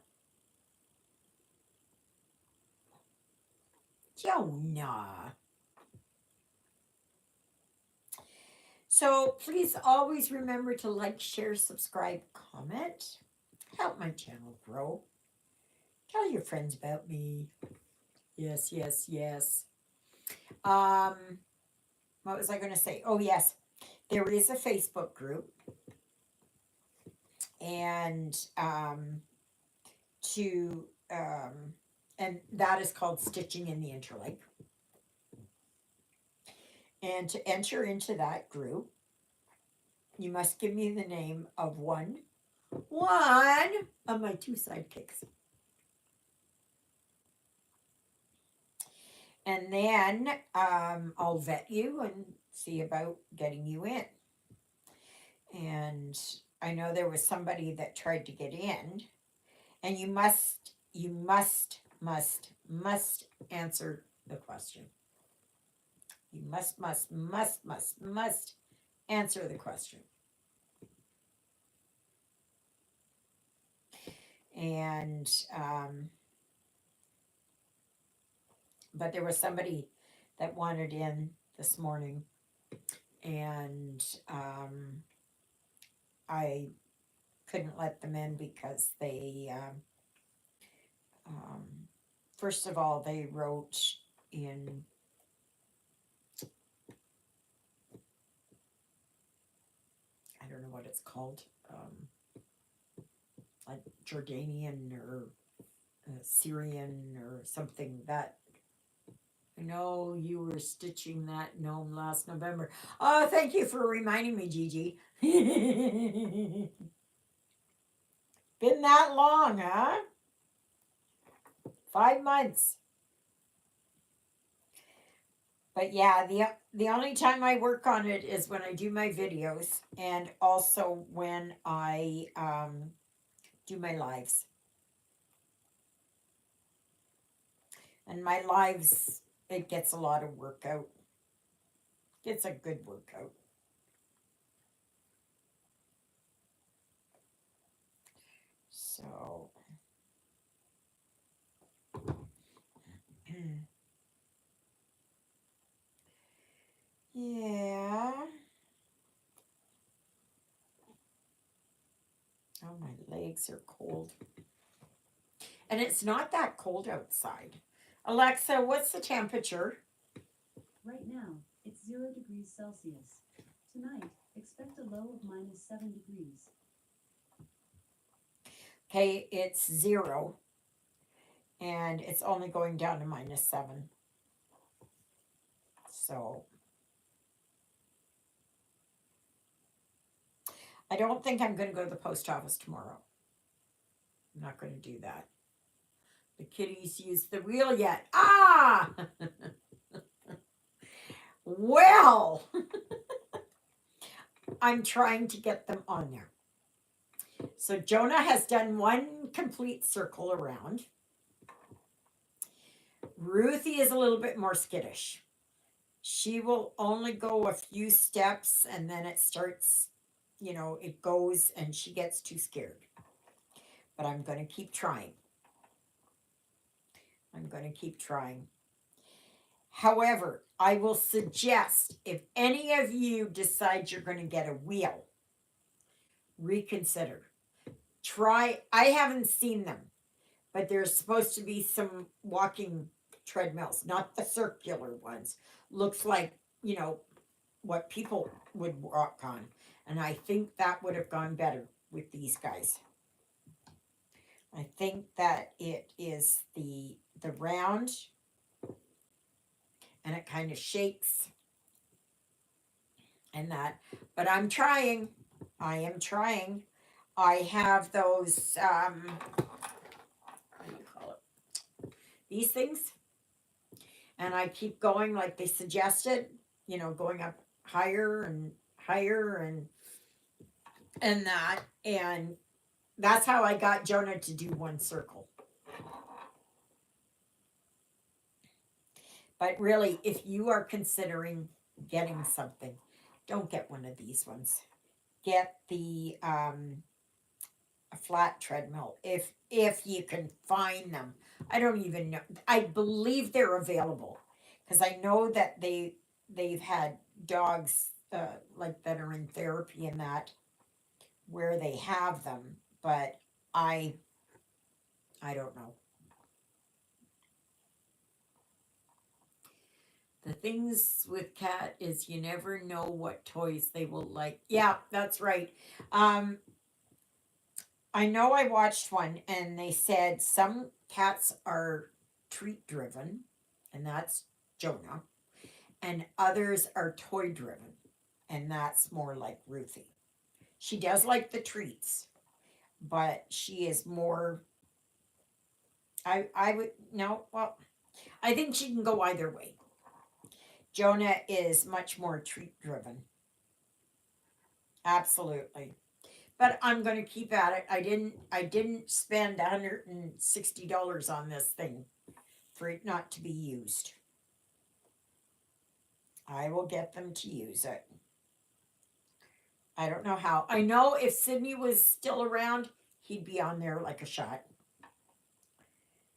Jonah. So please always remember to like, share, subscribe, comment. Help my channel grow. Tell your friends about me. Yes, yes, yes. What was I going to say? Oh, yes. There is a Facebook group. And and that is called Stitching in the Interlake. And to enter into that group, you must give me the name of one of my 2 sidekicks. And then I'll vet you and see about getting you in. And I know there was somebody that tried to get in, and you must answer the question. You must answer the question. And but there was somebody that wanted in this morning, and I couldn't let them in because they first of all, they wrote in I don't know what it's called, like Jordanian or Syrian or something. That I know you were stitching that gnome last November. Oh, thank you for reminding me, Gigi. Been that long, huh? 5 months. But yeah, the only time I work on it is when I do my videos, and also when I do my lives. And my lives, it gets a lot of workout. It's a good workout. So yeah. Oh, my legs are cold. And it's not that cold outside. Alexa, what's the temperature? Right now, it's 0 degrees Celsius. Tonight, expect a low of -7 degrees. Okay, it's 0. And it's only going down to -7. So I don't think I'm going to go to the post office tomorrow. I'm not going to do that. The kitties used the wheel yet. Ah! Well, I'm trying to get them on there. So Jonah has done 1 complete circle around. Ruthie is a little bit more skittish. She will only go a few steps and then it starts, it goes and she gets too scared. But I'm going to keep trying. I'm going to keep trying. However, I will suggest if any of you decide you're going to get a wheel, reconsider. Try, I haven't seen them, but there's supposed to be some walking treadmills, not the circular ones. Looks like, what people would walk on. And I think that would have gone better with these guys. I think that it is the round and it kind of shakes and that. But I'm trying. I am trying. I have those what do you call it? These things. And I keep going like they suggested, going up higher and higher and that. And that's how I got Jonah to do one circle. But really, if you are considering getting something, don't get one of these ones. Get the a flat treadmill if you can find them. I don't even know. I believe they're available because I know that they've had dogs like that are in therapy and that where they have them, but I don't know. The things with cat is you never know what toys they will like. Yeah, that's right. Um, I know I watched one and they said some cats are treat driven, and that's Jonah, and others are toy driven, and that's more like Ruthie. She does like the treats, but she is more. I would no well. I think she can go either way. Jonah is much more treat driven. Absolutely. But I'm going to keep at it. I didn't spend $160 on this thing for it not to be used. I will get them to use it. I don't know how. I know if Sydney was still around, he'd be on there like a shot.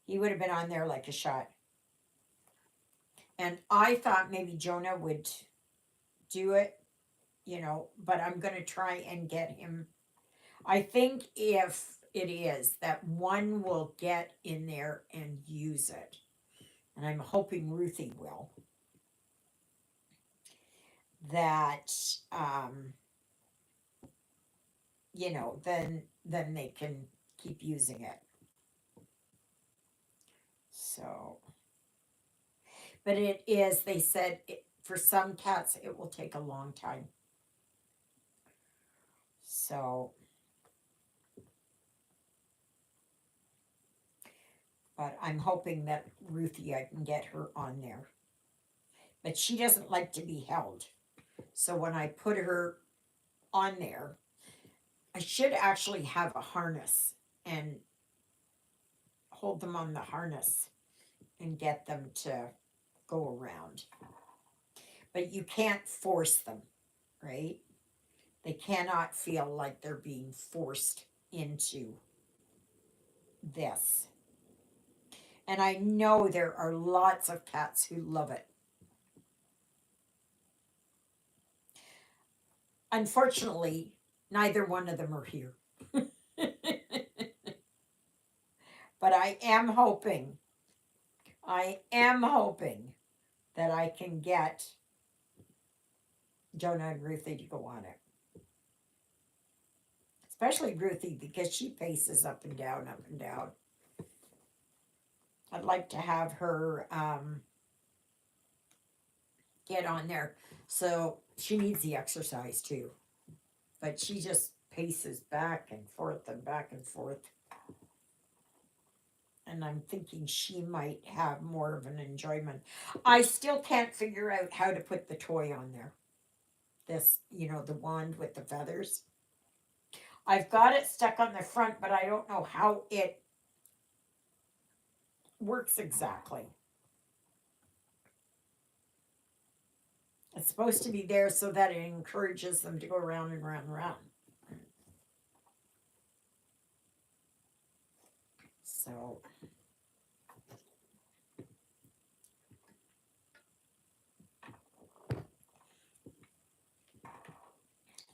He would have been on there like a shot. And I thought maybe Jonah would do it, but I'm going to try and get him. I think if it is that one will get in there and use it, and I'm hoping Ruthie will, that then they can keep using it. So, but it is. They said for some cats it will take a long time. So, but I'm hoping that Ruthie, I can get her on there. But she doesn't like to be held. So when I put her on there, I should actually have a harness and hold them on the harness and get them to go around. But you can't force them, right? They cannot feel like they're being forced into this. And I know there are lots of cats who love it. Unfortunately, neither one of them are here. But I am hoping that I can get Jonah and Ruthie to go on it. Especially Ruthie because she paces up and down, up and down. I'd like to have her get on there. So she needs the exercise too. But she just paces back and forth and back and forth. And I'm thinking she might have more of an enjoyment. I still can't figure out how to put the toy on there. This, the wand with the feathers. I've got it stuck on the front, but I don't know how it works exactly. It's supposed to be there so that it encourages them to go round and round and round.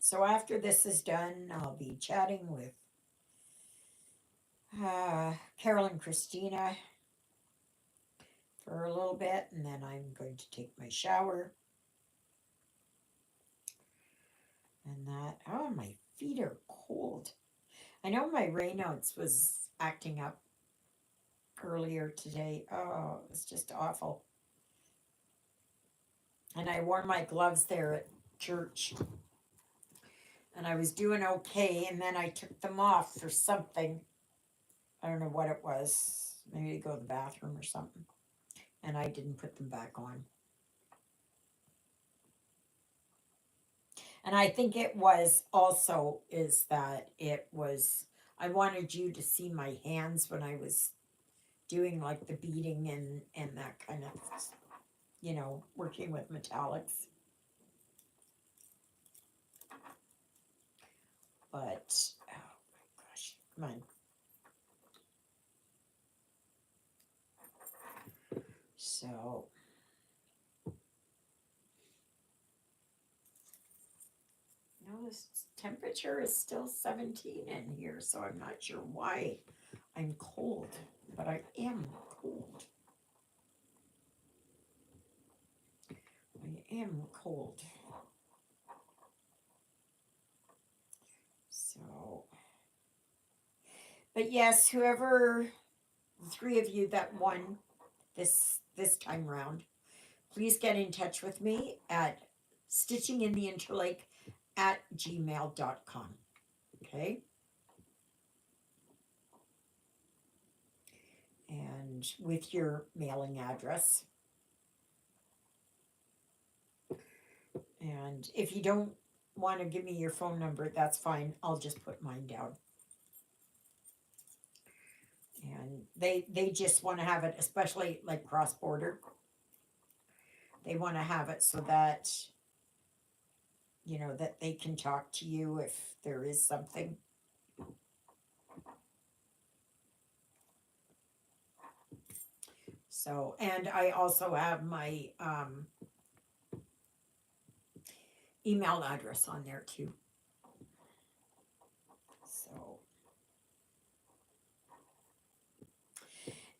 So, after this is done, I'll be chatting with Carol and Christina for a little bit, and then I'm going to take my shower. And that, oh, my feet are cold. I know my Raynaud's was acting up earlier today. Oh, it was just awful. And I wore my gloves there at church. And I was doing okay, and then I took them off for something. I don't know what it was. Maybe to go to the bathroom or something. And I didn't put them back on. And I think it was also is that it was, I wanted you to see my hands when I was doing like the beading and that kind of, working with metallics. But, oh my gosh, come on. So, this temperature is still 17 in here, so I'm not sure why I'm cold, but I am cold. I am cold. So, but yes, whoever, the three of you that won this time round, please get in touch with me at stitchingintheinterlake@gmail.com. Okay? And with your mailing address. And if you don't want to give me your phone number, that's fine. I'll just put mine down. And they just want to have it, especially like cross border. They want to have it so that that they can talk to you if there is something. So, and I also have my email address on there too. So,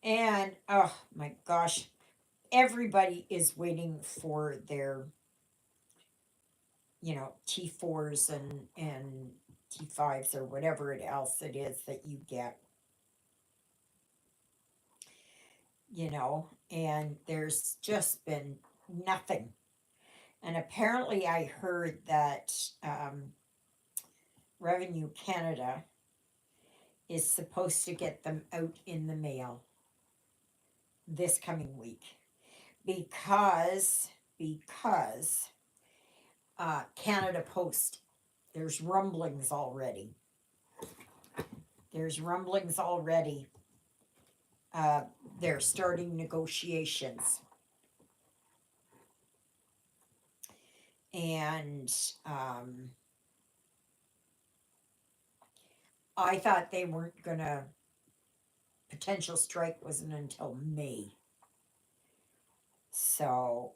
and oh my gosh, everybody is waiting for their T4s and T5s or whatever else it is that you get. And there's just been nothing. And apparently I heard that Revenue Canada is supposed to get them out in the mail this coming week because Canada Post, there's rumblings already. They're starting negotiations. And I thought they weren't gonna, potential strike wasn't until May. So,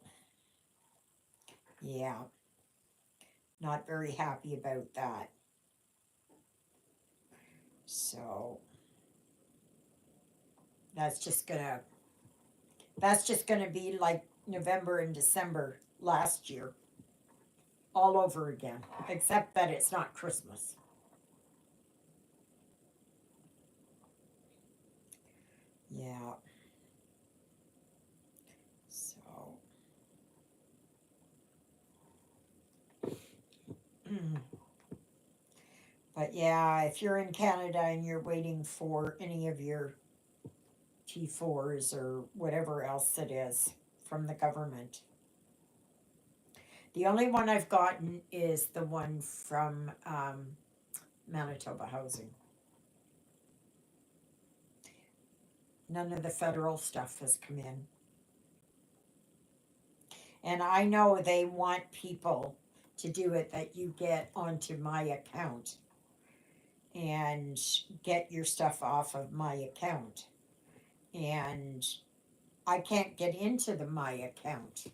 yeah, not very happy about that. So, that's just gonna be like November and December last year, all over again, except that it's not Christmas. Yeah. So, but yeah, if you're in Canada and you're waiting for any of your T4s or whatever else it is from the government, the only one I've gotten is the one from Manitoba Housing. None of the federal stuff has come in. And I know they want people to do it that you get onto my account and get your stuff off of my account. And I can't get into the my account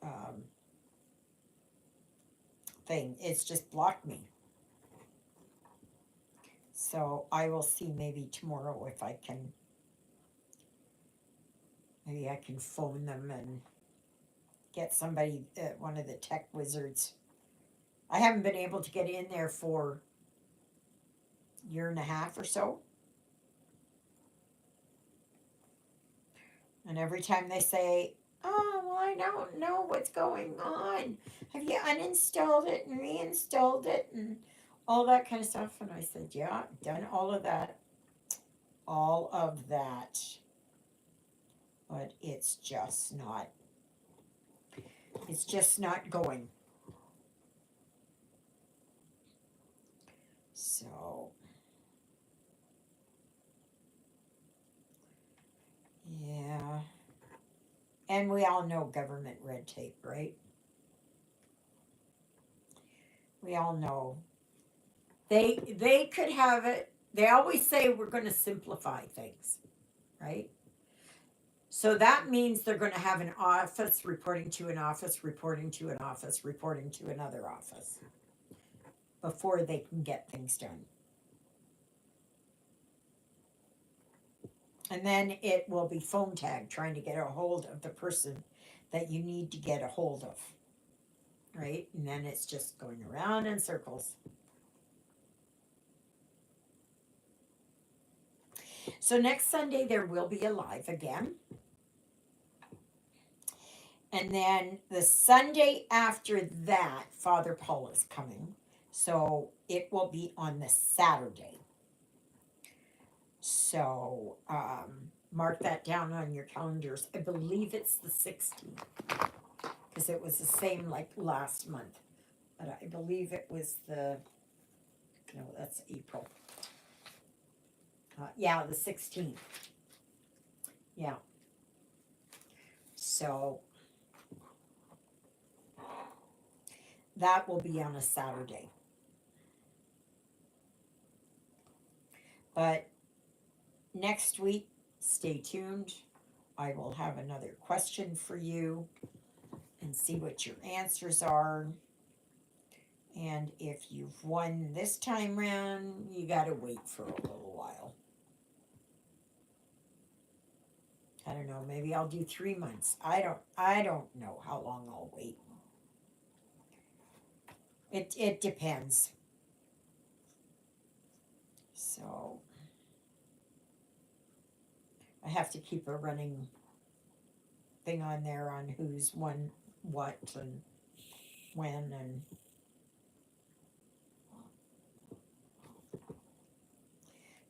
um, thing. It's just blocked me. So I will see maybe tomorrow if I can. Maybe I can phone them and get somebody, one of the tech wizards. I haven't been able to get in there for a year and a half or so. And every time they say, "Oh, well, I don't know what's going on. Have you uninstalled it and reinstalled it and all that kind of stuff?" And I said, "Yeah, done all of that. All of that." But it's just not going. So, yeah. And we all know government red tape, right? We all know. They could have it. They always say we're going to simplify things, right? So that means they're going to have an office reporting to an office, reporting to an office, reporting to another office before they can get things done. And then it will be phone tag trying to get a hold of the person that you need to get a hold of, right? And then it's just going around in circles. So next Sunday there will be a live again. And then the Sunday after that, Father Paul is coming. So it will be on the Saturday. So mark that down on your calendars. I believe it's the 16th. Because it was the same like last month. But I believe it was no, that's April. Yeah, the 16th. Yeah. So that will be on a Saturday. But next week, stay tuned. I will have another question for you and see what your answers are. And if you've won this time round, you gotta wait for a little while. I don't know, maybe I'll do 3 months. I don't know how long I'll wait. It depends. So I have to keep a running thing on there on who's won what and when and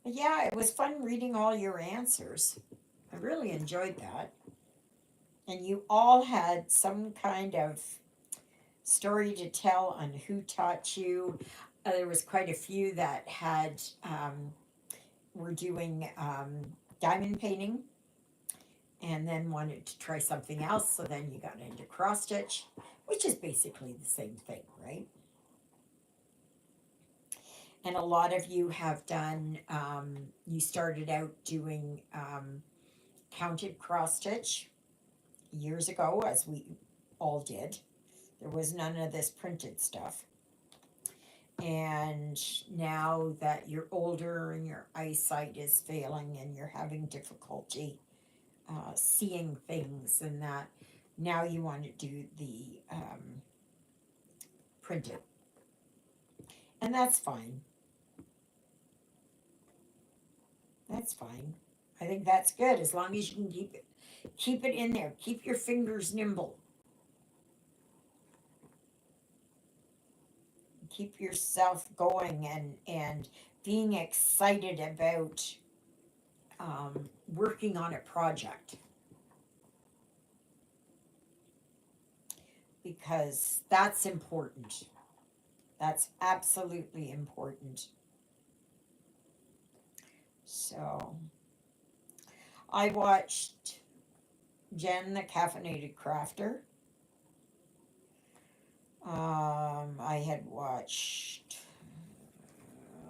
but yeah, it was fun reading all your answers. I really enjoyed that. And you all had some kind of story to tell on who taught you. There was quite a few that had were doing diamond painting and then wanted to try something else. So then you got into cross stitch, which is basically the same thing, right? And a lot of you have done, you started out doing counted cross stitch years ago, as we all did. There was none of this printed stuff. And now that you're older and your eyesight is failing and you're having difficulty seeing things and that, now you want to do the printed. And that's fine. That's fine. I think that's good as long as you can keep it in there. Keep your fingers nimble. Keep yourself going and being excited about working on a project. Because that's important. That's absolutely important. So I watched Jen the Caffeinated Crafter. I had watched.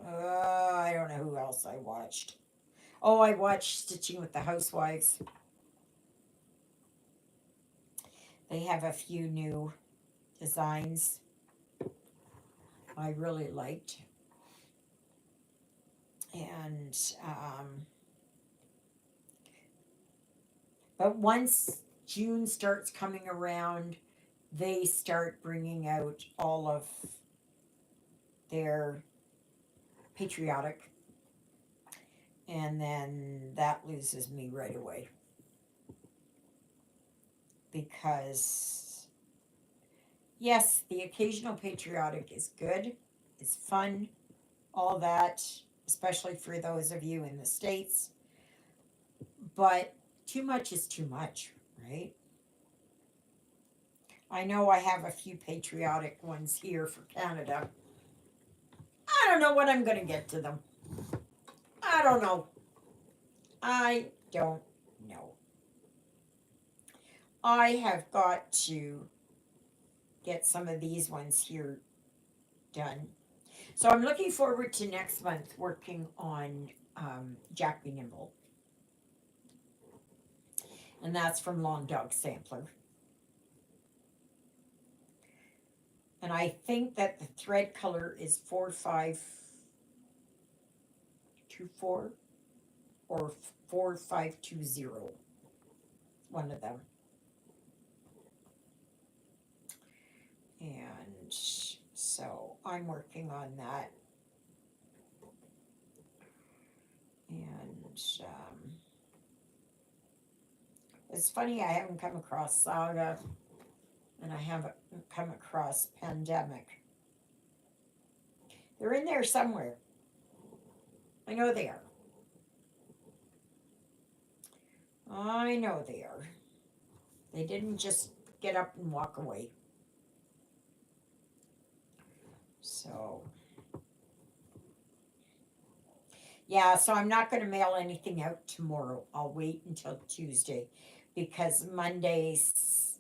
I don't know who else I watched. Oh, I watched Stitching with the Housewives. They have a few new designs I really liked. And, but once June starts coming around, they start bringing out all of their patriotic, and then that loses me right away because yes, the occasional patriotic is good, it's fun, all that, especially for those of you in the States, but too much is too much, right? I know I have a few patriotic ones here for Canada. I don't know what I'm going to get to them. I don't know. I don't know. I have got to get some of these ones here done. So I'm looking forward to next month working on Jack Be Nimble. And that's from Long Dog Sampler. And I think that the thread color is 4524 or 4520. One of them. And so I'm working on that. And it's funny, I haven't come across Saga and I haven't come across Pandemic. They're in there somewhere. I know they are. I know they are. They didn't just get up and walk away. So, yeah, so I'm not going to mail anything out tomorrow. I'll wait until Tuesday because Monday's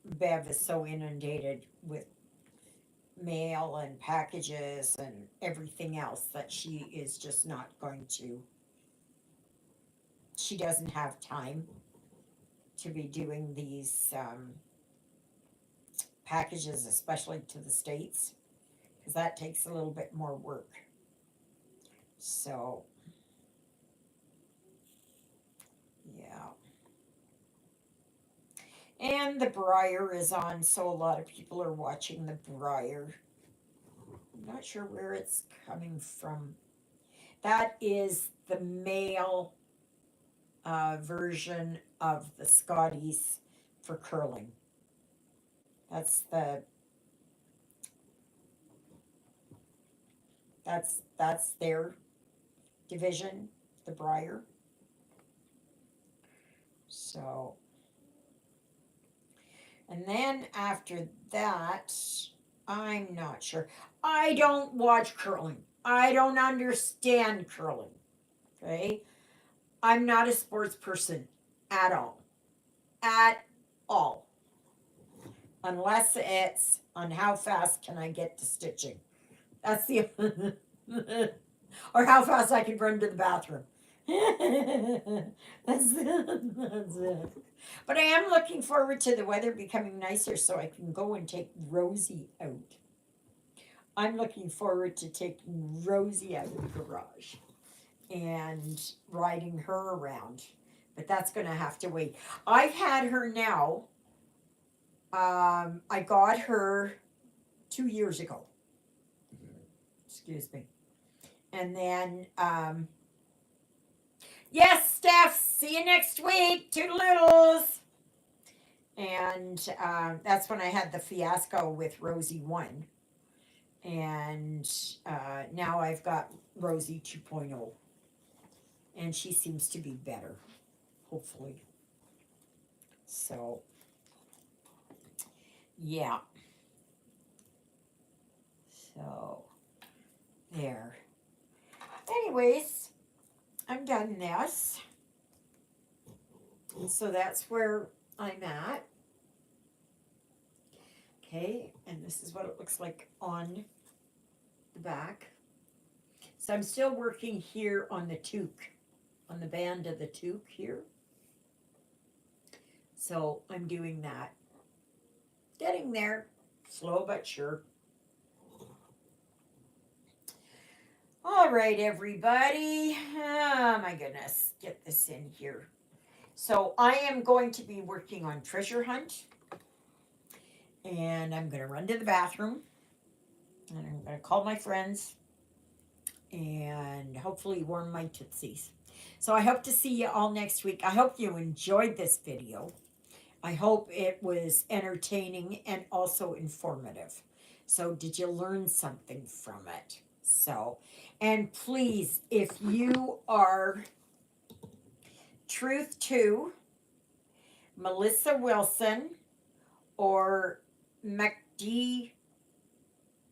Bev is so inundated with mail and packages and everything else that she is just not going to. She doesn't have time to be doing these packages, especially to the States, because that takes a little bit more work. So, yeah. And the Briar is on, so a lot of people are watching the Briar. I'm not sure where it's coming from. That is the male version of the Scotties for curling. That's the that's their division, the Briar. So, and then after that, I'm not sure. I don't watch curling. I don't understand curling. Okay? I'm not a sports person at all. At all. Unless it's on how fast can I get to stitching. That's the or how fast I can run to the bathroom. that's it. But I am looking forward to the weather becoming nicer so I can go and take Rosie out. I'm looking forward to taking Rosie out of the garage and riding her around. But that's going to have to wait. I've had her now. I got her 2 years ago. Excuse me. And then, yes, Steph, see you next week. Toodaloodles. And that's when I had the fiasco with Rosie 1. And now I've got Rosie 2.0. And she seems to be better, hopefully. So, yeah. So, there. Anyways, I'm done this. So that's where I'm at. Okay, and this is what it looks like on the back. So I'm still working here on the toque, on the band of the toque here. So I'm doing that. Getting there, slow but sure. All right, everybody. Oh my goodness, get this in here. So I am going to be working on treasure hunt. And I'm going to run to the bathroom. And I'm going to call my friends. And hopefully warm my tootsies. So I hope to see you all next week. I hope you enjoyed this video. I hope it was entertaining and also informative. So did you learn something from it? So, and please, if you are Truth to Melissa Wilson or McD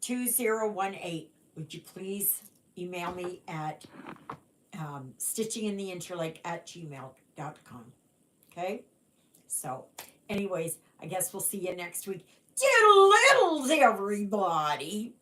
2018, would you please email me at stitchingintheinterlake@gmail.com. Okay? So, anyways, I guess we'll see you next week. Doodle-littles, everybody.